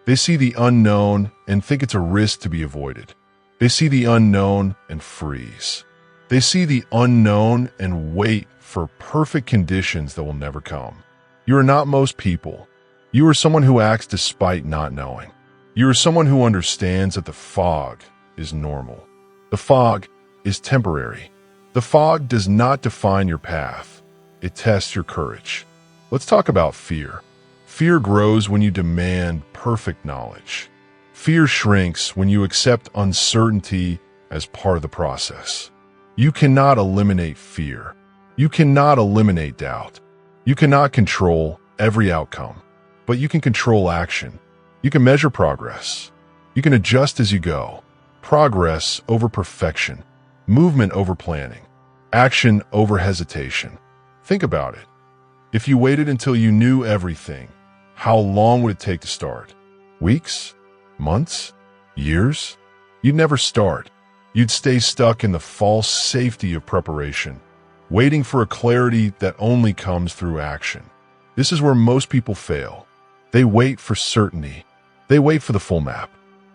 Speaker 1: They see the unknown and think it's a risk to be avoided. They see the unknown and freeze. They see the unknown and wait for perfect conditions that will never come. You are not most people. You are someone who acts despite not knowing. You are someone who understands that the fog is normal. The fog is temporary. The fog does not define your path. It tests your courage. Let's talk about fear. Fear grows when you demand perfect knowledge. Fear shrinks when you accept uncertainty as part of the process. You cannot eliminate fear. You cannot eliminate doubt. You cannot control every outcome, but you can control action. You can measure progress. You can adjust as you go. Progress over perfection. Movement over planning. Action over hesitation. Think about it. If you waited until you knew everything, how long would it take to start? Weeks? Months? Years? You'd never start. You'd stay stuck in the false safety of preparation, waiting for a clarity that only comes through action. This is where most people fail. They wait for certainty. They wait for the full map.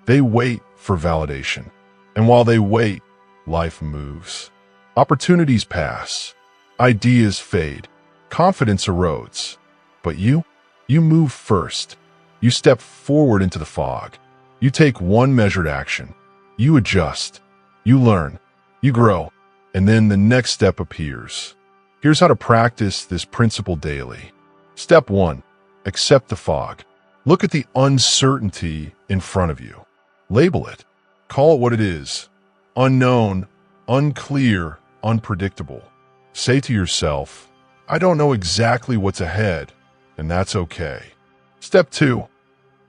Speaker 1: They wait for validation. And while they wait, life moves. Opportunities pass. Ideas fade. Confidence erodes. But you move first. You step forward into the fog. You take one measured action. You adjust. You learn. You grow. And then the next step appears. Here's how to practice this principle daily. Step 1. Accept the fog. Look at the uncertainty in front of you. Label it. Call it what it is. Unknown, unclear, unpredictable. Say to yourself, I don't know exactly what's ahead, and that's okay. Step 2.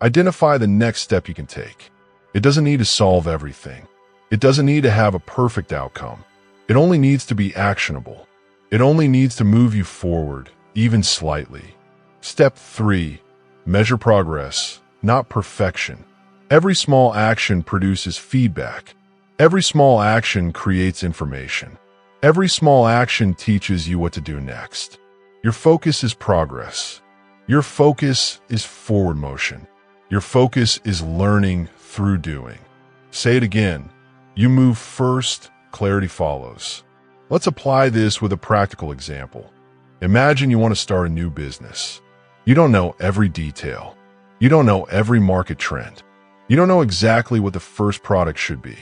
Speaker 1: Identify the next step you can take. It doesn't need to solve everything. It doesn't need to have a perfect outcome. It only needs to be actionable. It only needs to move you forward, even slightly. Step 3. Measure progress, not perfection. Every small action produces feedback. Every small action creates information. Every small action teaches you what to do next. Your focus is progress. Your focus is forward motion. Your focus is learning through doing. Say it again. You move first, clarity follows. Let's apply this with a practical example. Imagine you want to start a new business. You don't know every detail. You don't know every market trend. You don't know exactly what the first product should be.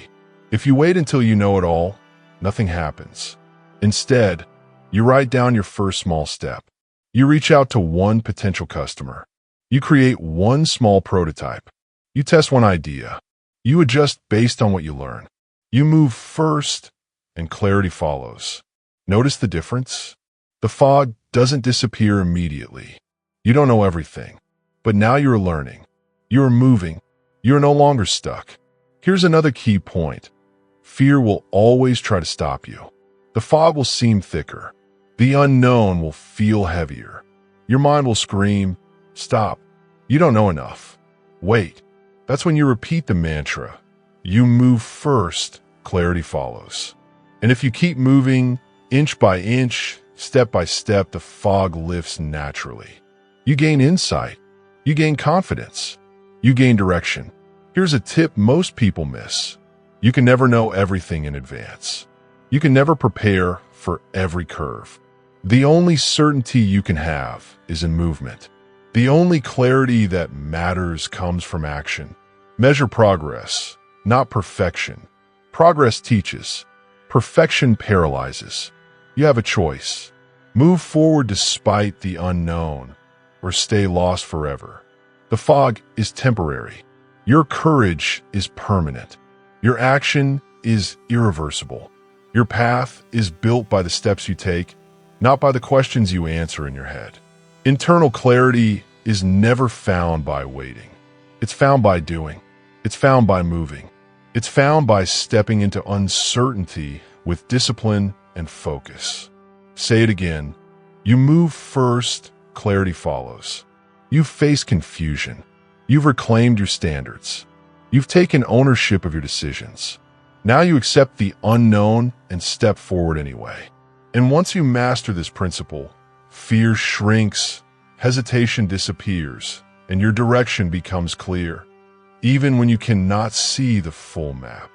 Speaker 1: If you wait until you know it all, nothing happens. Instead, you write down your first small step. You reach out to one potential customer. You create one small prototype. You test one idea. You adjust based on what you learn. You move first, and clarity follows. Notice the difference? The fog doesn't disappear immediately. You don't know everything, But now you're learning. You're moving. You're no longer stuck. Here's another key point. Fear will always try to stop you. The fog will seem thicker. The unknown will feel heavier. Your mind will scream, "Stop. You don't know enough. Wait." That's when you repeat the mantra. You move first, clarity follows. And if you keep moving, inch by inch, step by step, the fog lifts naturally. You gain insight. You gain confidence. You gain direction. Here's a tip most people miss. You can never know everything in advance. You can never prepare for every curve. The only certainty you can have is in movement. The only clarity that matters comes from action. Measure progress, not perfection. Progress teaches. Perfection paralyzes. You have a choice. Move forward despite the unknown, or stay lost forever. The fog is temporary. Your courage is permanent. Your action is irreversible. Your path is built by the steps you take, not by the questions you answer in your head. Internal clarity is never found by waiting. It's found by doing. It's found by moving. It's found by stepping into uncertainty with discipline and focus. Say it again. You move first, clarity follows. You've faced confusion. You've reclaimed your standards. You've taken ownership of your decisions. Now you accept the unknown and step forward anyway. And once you master this principle, fear shrinks, hesitation disappears, and your direction becomes clear, even when you cannot see the full map.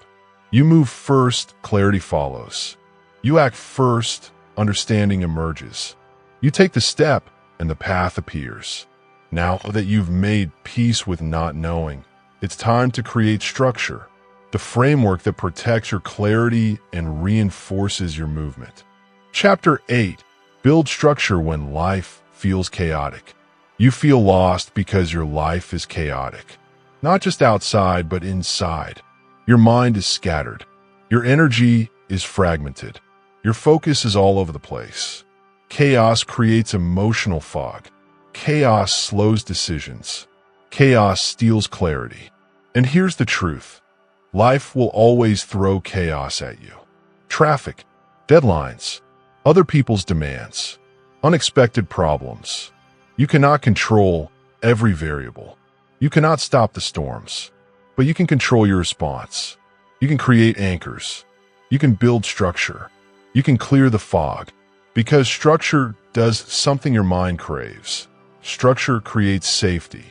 Speaker 1: You move first, clarity follows. You act first, understanding emerges. You take the step, and the path appears. Now that you've made peace with not knowing, it's time to create structure, the framework that protects your clarity and reinforces your movement. Chapter 8. Build structure when life feels chaotic. You feel lost because your life is chaotic. Not just outside, but inside. Your mind is scattered. Your energy is fragmented. Your focus is all over the place. Chaos creates emotional fog. Chaos slows decisions. Chaos steals clarity. And here's the truth. Life will always throw chaos at you. Traffic, deadlines, other people's demands, unexpected problems. You cannot control every variable. You cannot stop the storms, but you can control your response. You can create anchors. You can build structure. You can clear the fog, because structure does something your mind craves. Structure creates safety.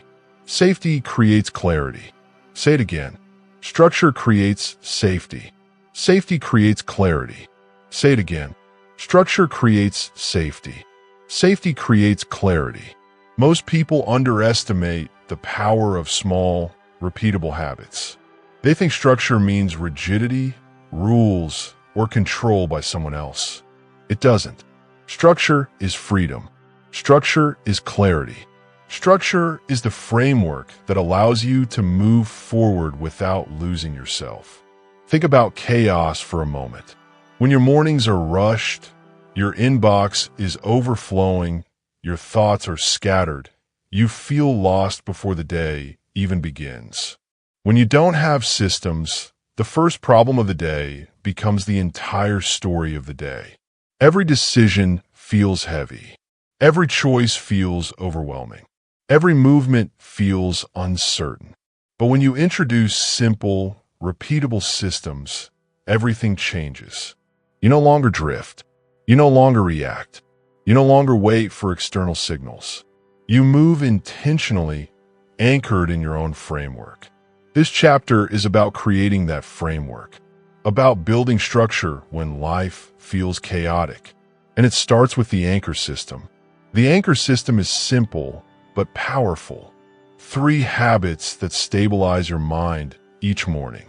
Speaker 1: Safety creates clarity. Say it again. Structure creates safety. Safety creates clarity. Say it again. Structure creates safety. Safety creates clarity. Most people underestimate the power of small, repeatable habits. They think structure means rigidity, rules, or control by someone else. It doesn't. Structure is freedom. Structure is clarity. Structure is the framework that allows you to move forward without losing yourself. Think about chaos for a moment. When your mornings are rushed, your inbox is overflowing, your thoughts are scattered, you feel lost before the day even begins. When you don't have systems, the first problem of the day becomes the entire story of the day. Every decision feels heavy. Every choice feels overwhelming. Every movement feels uncertain. But when you introduce simple, repeatable systems, everything changes. You no longer drift. You no longer react. You no longer wait for external signals. You move intentionally, anchored in your own framework. This chapter is about creating that framework, about building structure when life feels chaotic. And it starts with the anchor system. The anchor system is simple, but powerful. 3 habits that stabilize your mind each morning.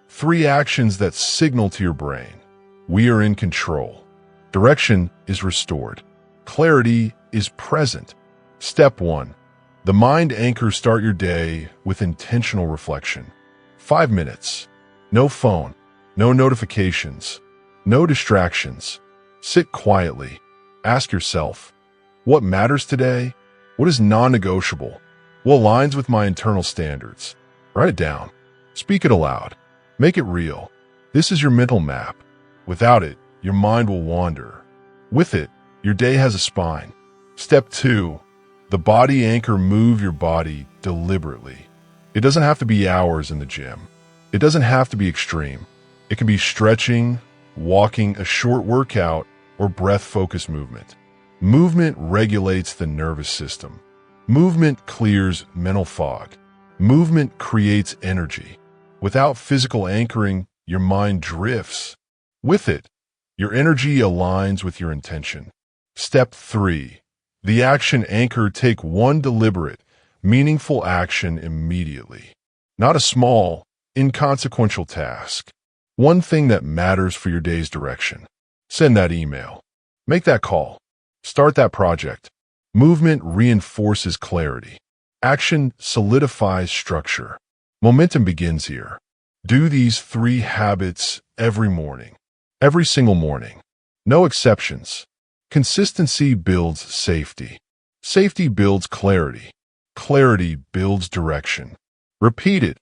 Speaker 1: 3 actions that signal to your brain. We are in control. Direction is restored. Clarity is present. Step 1. The mind anchors start your day with intentional reflection. 5 minutes. No phone. No notifications. No distractions. Sit quietly. Ask yourself, what matters today? What is non-negotiable? What aligns with my internal standards? Write it down. Speak it aloud. Make it real. This is your mental map. Without it, your mind will wander. With it, your day has a spine. Step 2. The body anchor. Move your body deliberately. It doesn't have to be hours in the gym. It doesn't have to be extreme. It can be stretching, walking, a short workout, or breath-focused movement. Movement regulates the nervous system. Movement clears mental fog. Movement creates energy. Without physical anchoring, your mind drifts. With it, your energy aligns with your intention. Step 3. The action anchor. Take one deliberate, meaningful action immediately. Not a small, inconsequential task. One thing that matters for your day's direction. Send that email. Make that call. Start that project. Movement reinforces clarity. Action solidifies structure. Momentum begins here. Do these 3 habits every morning. Every single morning. No exceptions. Consistency builds safety. Safety builds clarity. Clarity builds direction. Repeat it.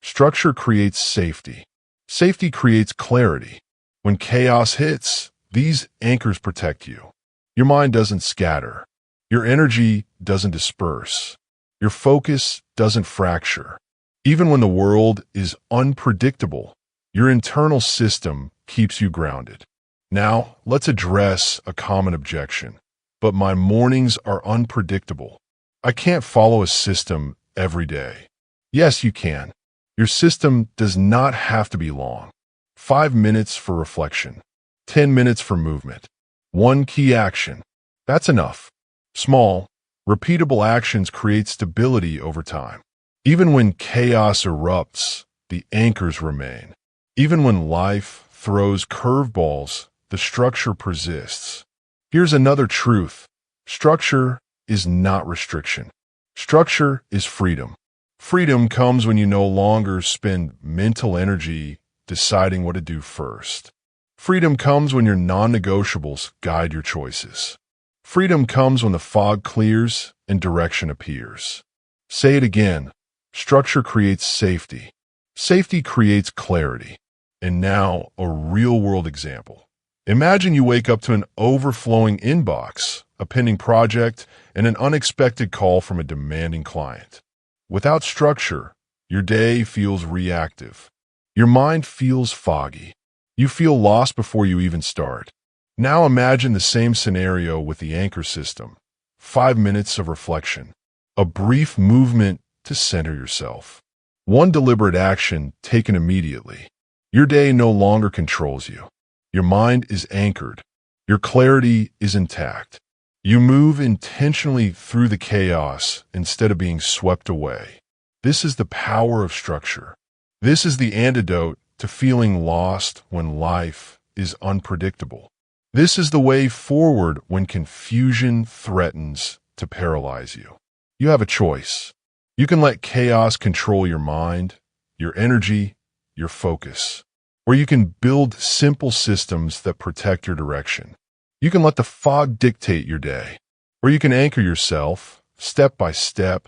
Speaker 1: Structure creates safety. Safety creates clarity. When chaos hits, these anchors protect you. Your mind doesn't scatter. Your energy doesn't disperse. Your focus doesn't fracture. Even when the world is unpredictable, your internal system keeps you grounded. Now, let's address a common objection. But my mornings are unpredictable. I can't follow a system every day. Yes, you can. Your system does not have to be long. 5 minutes for reflection. 10 minutes for movement. 1 key action. That's enough. Small, repeatable actions create stability over time. Even when chaos erupts, the anchors remain. Even when life throws curveballs, the structure persists. Here's another truth. Structure is not restriction. Structure is freedom. Freedom comes when you no longer spend mental energy deciding what to do first. Freedom comes when your non-negotiables guide your choices. Freedom comes when the fog clears and direction appears. Say it again. Structure creates safety. Safety creates clarity. And now, a real-world example. Imagine you wake up to an overflowing inbox, a pending project, and an unexpected call from a demanding client. Without structure, your day feels reactive. Your mind feels foggy. You feel lost before you even start. Now imagine the same scenario with the anchor system. 5 minutes of reflection. A brief movement to center yourself. One deliberate action taken immediately. Your day no longer controls you. Your mind is anchored. Your clarity is intact. You move intentionally through the chaos instead of being swept away. This is the power of structure. This is the antidote to feeling lost when life is unpredictable. This is the way forward when confusion threatens to paralyze you. You have a choice. You can let chaos control your mind, your energy, your focus. Or you can build simple systems that protect your direction. You can let the fog dictate your day. Or you can anchor yourself, step by step,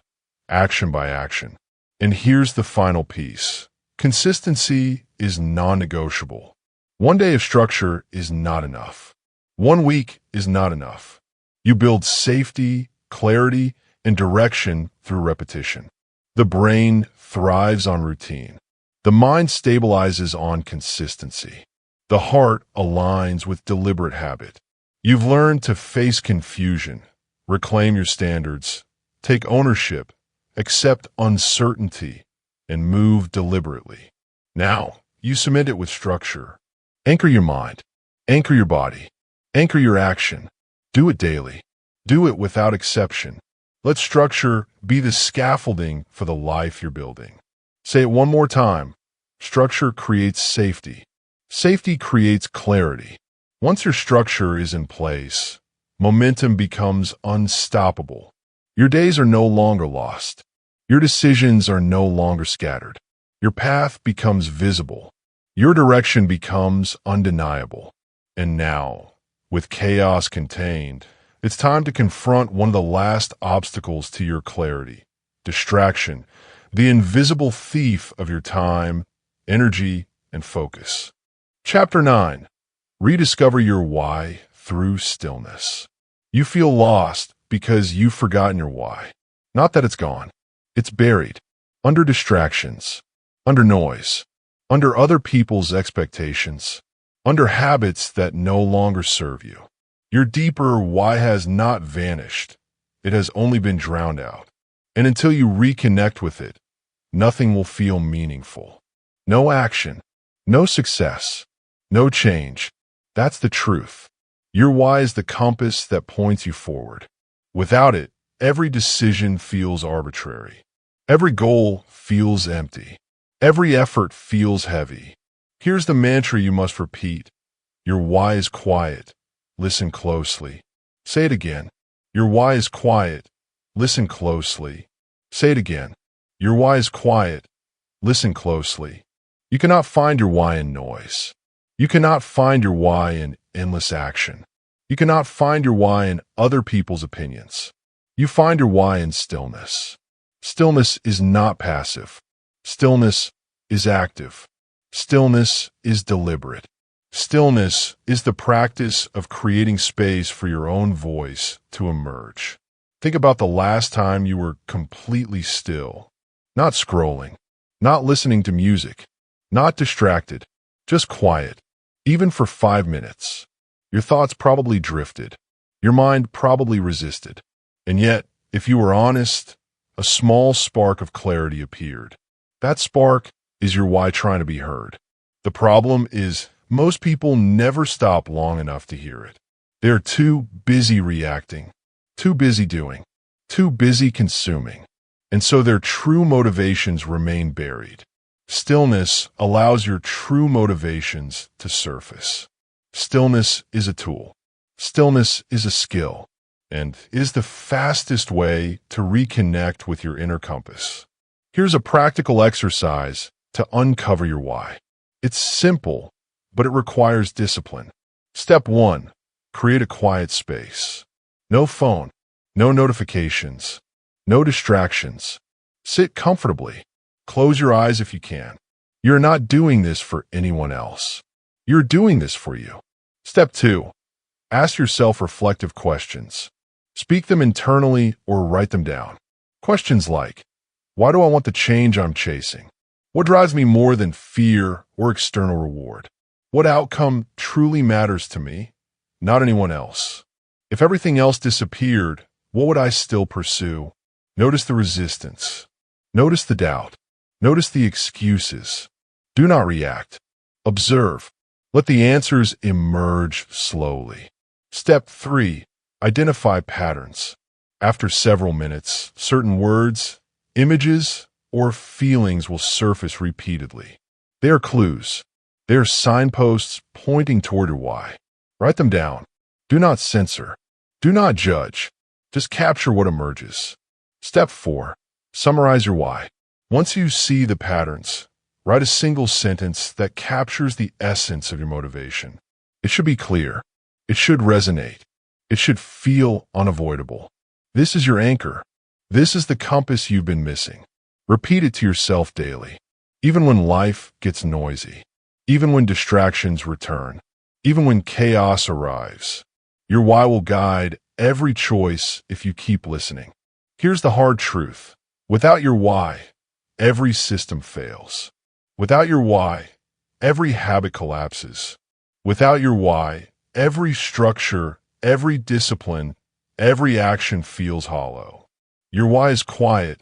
Speaker 1: action by action. And here's the final piece. Consistency is non-negotiable. 1 day of structure is not enough. 1 week is not enough. You build safety, clarity, and direction through repetition. The brain thrives on routine. The mind stabilizes on consistency. The heart aligns with deliberate habit. You've learned to face confusion, reclaim your standards, take ownership, accept uncertainty, and move deliberately. Now, you cement it with structure. Anchor your mind. Anchor your body. Anchor your action. Do it daily. Do it without exception. Let structure be the scaffolding for the life you're building. Say it one more time. Structure creates safety. Safety creates clarity. Once your structure is in place, momentum becomes unstoppable. Your days are no longer lost. Your decisions are no longer scattered. Your path becomes visible. Your direction becomes undeniable. And now, with chaos contained, it's time to confront one of the last obstacles to your clarity. distraction, the invisible thief of your time, energy, and focus. Chapter 9. Rediscover your why through stillness. You feel lost because you've forgotten your why. Not that it's gone. It's buried. Under distractions. Under noise. Under other people's expectations. Under habits that no longer serve you. Your deeper why has not vanished. It has only been drowned out. And until you reconnect with it, nothing will feel meaningful. No action. No success. No change. That's the truth. Your why is the compass that points you forward. Without it, every decision feels arbitrary. Every goal feels empty. Every effort feels heavy. Here's the mantra you must repeat. Your why is quiet. Listen closely. Say it again. Your why is quiet. Listen closely. Say it again. Your why is quiet. Listen closely. You cannot find your why in noise. You cannot find your why in endless action. You cannot find your why in other people's opinions. You find your why in stillness. Stillness is not passive. Stillness is active. Stillness is deliberate. Stillness is the practice of creating space for your own voice to emerge. Think about the last time you were completely still. Not scrolling. Not listening to music. Not distracted. Just quiet. Even for 5 minutes. Your thoughts probably drifted. Your mind probably resisted. And yet, if you were honest, a small spark of clarity appeared. That spark is your why trying to be heard. The problem is most people never stop long enough to hear it. They're too busy reacting, too busy doing, too busy consuming. And so their true motivations remain buried. Stillness allows your true motivations to surface. Stillness is a tool. Stillness is a skill. And is the fastest way to reconnect with your inner compass. Here's a practical exercise to uncover your why. It's simple, but it requires discipline. Step 1. Create a quiet space. No phone, no notifications, no distractions. Sit comfortably. Close your eyes if you can. You're not doing this for anyone else. You're doing this for you. Step 2. Ask yourself reflective questions. Speak them internally or write them down. Questions like, why do I want the change I'm chasing? What drives me more than fear or external reward? What outcome truly matters to me, not anyone else? If everything else disappeared, what would I still pursue? Notice the resistance. Notice the doubt. Notice the excuses. Do not react. Observe. Let the answers emerge slowly. Step 3. Identify patterns. After several minutes, certain words, images, or feelings will surface repeatedly. They are clues. They are signposts pointing toward your why. Write them down. Do not censor. Do not judge. Just capture what emerges. Step 4. Summarize your why. Once you see the patterns, write a single sentence that captures the essence of your motivation. It should be clear. It should resonate. It should feel unavoidable. This is your anchor. This is the compass you've been missing. Repeat it to yourself daily. Even when life gets noisy. Even when distractions return. Even when chaos arrives. Your why will guide every choice if you keep listening. Here's the hard truth. Without your why, every system fails. Without your why, every habit collapses. Without your why, every structure, every discipline, every action feels hollow. Your why is quiet.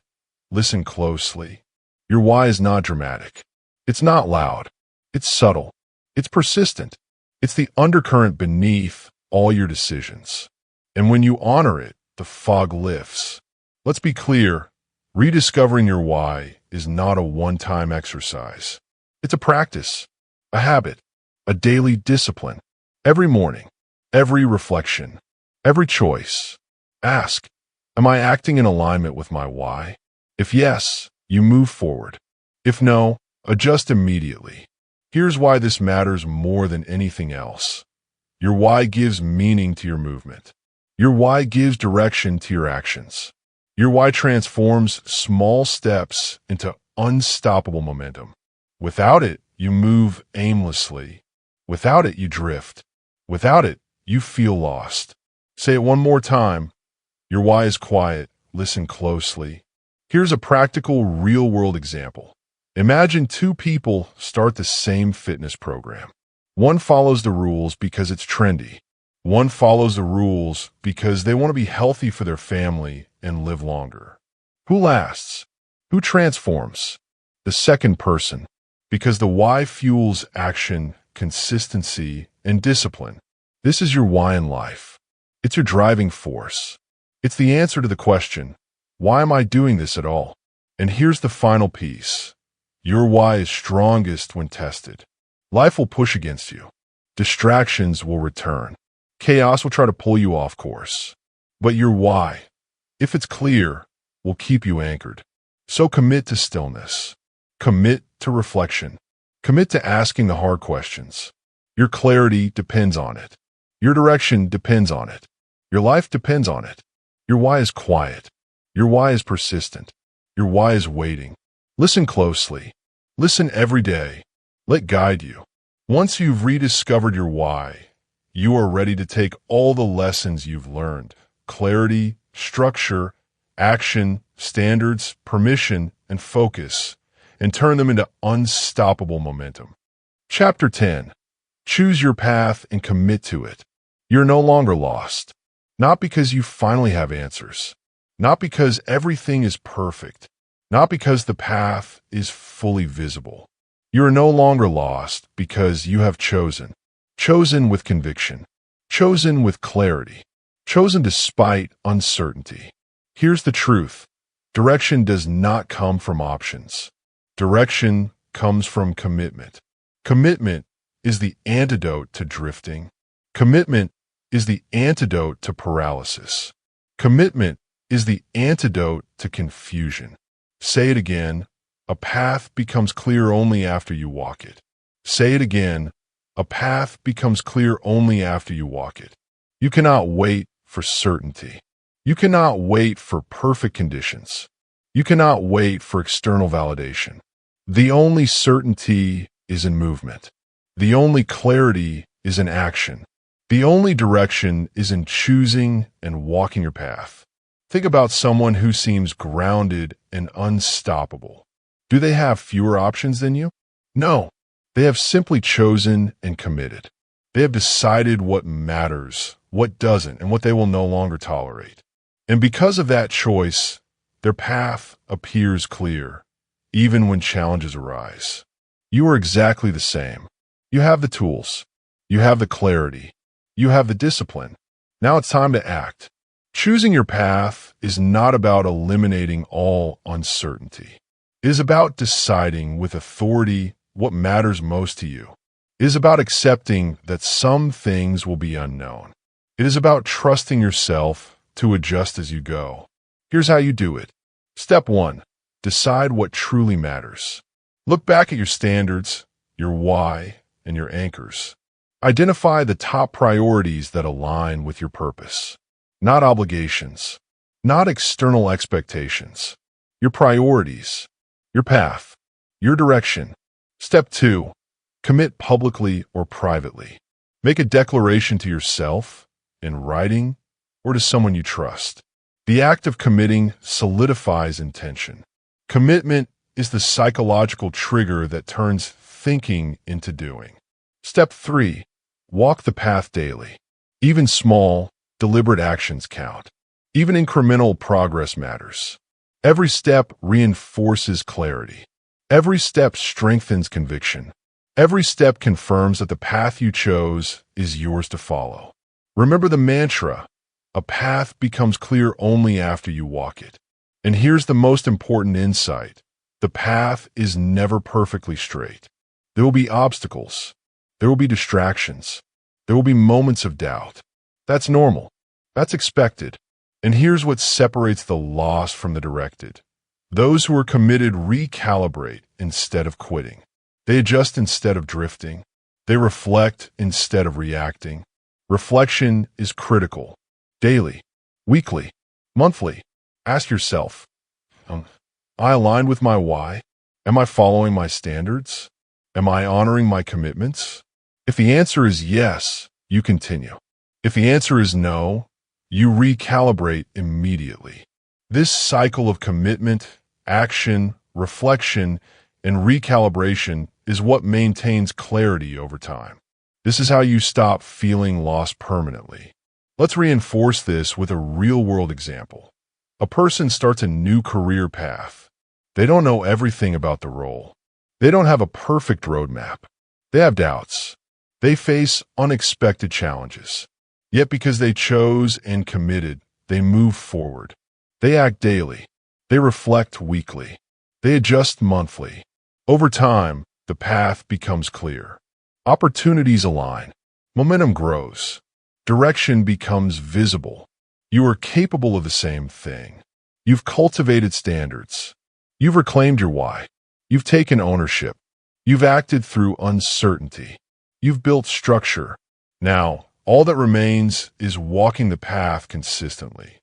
Speaker 1: Listen closely. Your why is not dramatic. It's not loud. It's subtle. It's persistent. It's the undercurrent beneath all your decisions. And when you honor it, the fog lifts. Let's be clear. Rediscovering your why is not a one-time exercise. It's a practice, a habit, a daily discipline. Every morning, every reflection, every choice. Ask, am I acting in alignment with my why? If yes, you move forward. If no, adjust immediately. Here's why this matters more than anything else. Your why gives meaning to your movement. Your why gives direction to your actions. Your why transforms small steps into unstoppable momentum. Without it, you move aimlessly. Without it, you drift. Without it, you feel lost. Say it one more time. Your why is quiet. Listen closely. Here's a practical, real-world example. Imagine two people start the same fitness program. One follows the rules because it's trendy. One follows the rules because they want to be healthy for their family and live longer. Who lasts? Who transforms? The second person, because the why fuels action, consistency, and discipline. This is your why in life. It's your driving force. It's the answer to the question, why am I doing this at all? And here's the final piece. Your why is strongest when tested. Life will push against you. Distractions will return. Chaos will try to pull you off course. But your why, if it's clear, will keep you anchored. So commit to stillness. Commit to reflection. Commit to asking the hard questions. Your clarity depends on it. Your direction depends on it. Your life depends on it. Your why is quiet. Your why is persistent. Your why is waiting. Listen closely. Listen every day. Let guide you. Once you've rediscovered your why, you are ready to take all the lessons you've learned, clarity, structure, action, standards, permission, and focus, and turn them into unstoppable momentum. Chapter 10. Choose your path and commit to it. You're no longer lost. Not because you finally have answers. Not because everything is perfect. Not because the path is fully visible. You are no longer lost because you have chosen. Chosen with conviction. Chosen with clarity. Chosen despite uncertainty. Here's the truth. Direction does not come from options. Direction comes from commitment. Commitment is the antidote to drifting. Commitment is the antidote to paralysis. Commitment is the antidote to confusion. Say it again. A path becomes clear only after you walk it. Say it again. A path becomes clear only after you walk it. You cannot wait for certainty. You cannot wait for perfect conditions. You cannot wait for external validation. The only certainty is in movement. The only clarity is in action. The only direction is in choosing and walking your path. Think about someone who seems grounded and unstoppable. Do they have fewer options than you? No. They have simply chosen and committed. They have decided what matters, what doesn't, and what they will no longer tolerate. And because of that choice, their path appears clear, even when challenges arise. You are exactly the same. You have the tools. You have the clarity. You have the discipline. Now it's time to act. Choosing your path is not about eliminating all uncertainty. It is about deciding with authority what matters most to you. It is about accepting that some things will be unknown. It is about trusting yourself to adjust as you go. Here's how you do it. Step 1. Decide what truly matters. Look back at your standards, your why, and your anchors. Identify the top priorities that align with your purpose. Not obligations. Not external expectations. Your priorities. Your path. Your direction. Step 2. Commit publicly or privately. Make a declaration to yourself, in writing, or to someone you trust. The act of committing solidifies intention. Commitment is the psychological trigger that turns thinking into doing. Step 3. Walk the path daily. Even small, deliberate actions count. Even incremental progress matters. Every step reinforces clarity. Every step strengthens conviction. Every step confirms that the path you chose is yours to follow. Remember the mantra, a path becomes clear only after you walk it. And here's the most important insight. The path is never perfectly straight. There will be obstacles. There will be distractions. There will be moments of doubt. That's normal. That's expected. And here's what separates the lost from the directed. Those who are committed recalibrate instead of quitting. They adjust instead of drifting. They reflect instead of reacting. Reflection is critical. Daily, weekly, monthly. Ask yourself, am I aligned with my why? Am I following my standards? Am I honoring my commitments? If the answer is yes, you continue. If the answer is no, you recalibrate immediately. This cycle of commitment, action, reflection, and recalibration is what maintains clarity over time. This is how you stop feeling lost permanently. Let's reinforce this with a real-world example. A person starts a new career path. They don't know everything about the role. They don't have a perfect roadmap. They have doubts. They face unexpected challenges. Yet because they chose and committed, they move forward. They act daily. They reflect weekly. They adjust monthly. Over time, the path becomes clear. Opportunities align. Momentum grows. Direction becomes visible. You are capable of the same thing. You've cultivated standards. You've reclaimed your why. You've taken ownership. You've acted through uncertainty. You've built structure. Now, all that remains is walking the path consistently.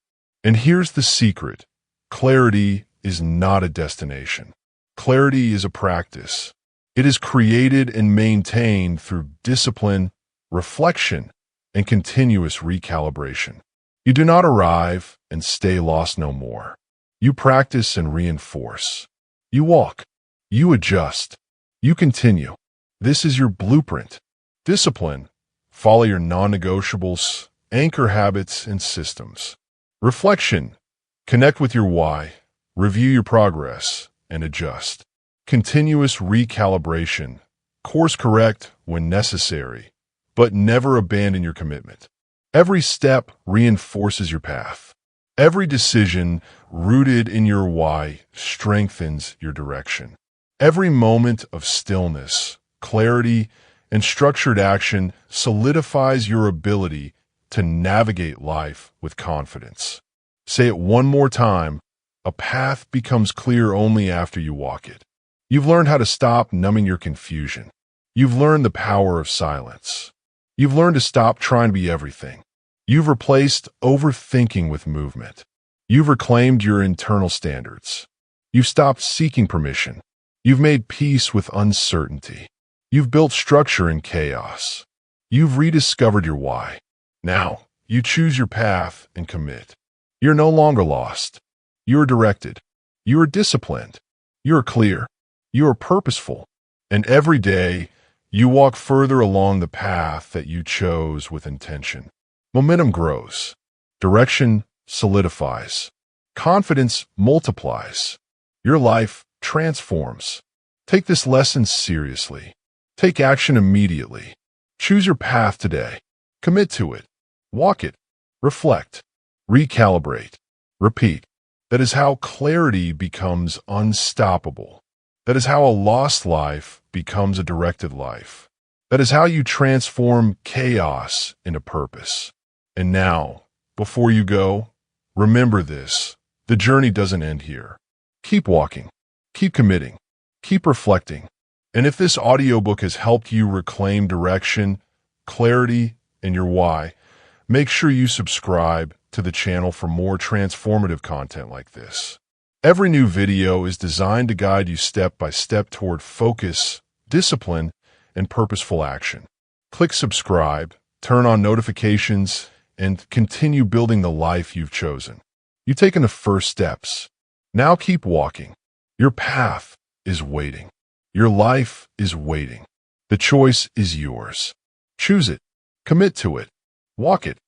Speaker 1: And here's the secret. Clarity is not a destination. Clarity is a practice. It is created and maintained through discipline, reflection, and continuous recalibration. You do not arrive and stay lost no more. You practice and reinforce. You walk. You adjust. You continue. This is your blueprint. Discipline. Follow your non-negotiables, anchor habits, and systems. Reflection. Connect with your why. Review your progress and adjust. Continuous recalibration. Course correct when necessary, but never abandon your commitment. Every step reinforces your path. Every decision rooted in your why strengthens your direction. Every moment of stillness, clarity, and structured action solidifies your ability to navigate life with confidence. Say it one more time. A path becomes clear only after you walk it. You've learned how to stop numbing your confusion. You've learned the power of silence. You've learned to stop trying to be everything. You've replaced overthinking with movement. You've reclaimed your internal standards. You've stopped seeking permission. You've made peace with uncertainty. You've built structure in chaos. You've rediscovered your why. Now, you choose your path and commit. You're no longer lost. You are directed. You are disciplined. You are clear. You are purposeful. And every day, you walk further along the path that you chose with intention. Momentum grows. Direction solidifies. Confidence multiplies. Your life transforms. Take this lesson seriously. Take action immediately. Choose your path today. Commit to it. Walk it. Reflect. Recalibrate. Repeat. That is how clarity becomes unstoppable. That is how a lost life becomes a directed life. That is how you transform chaos into purpose. And now, before you go, remember this. The journey doesn't end here. Keep walking. Keep committing. Keep reflecting. And if this audiobook has helped you reclaim direction, clarity, and your why, make sure you subscribe to the channel for more transformative content like this. Every new video is designed to guide you step by step toward focus, discipline, and purposeful action. Click subscribe, turn on notifications, and continue building the life you've chosen. You've taken the first steps. Now keep walking. Your path is waiting. Your life is waiting. The choice is yours. Choose it. Commit to it. Walk it.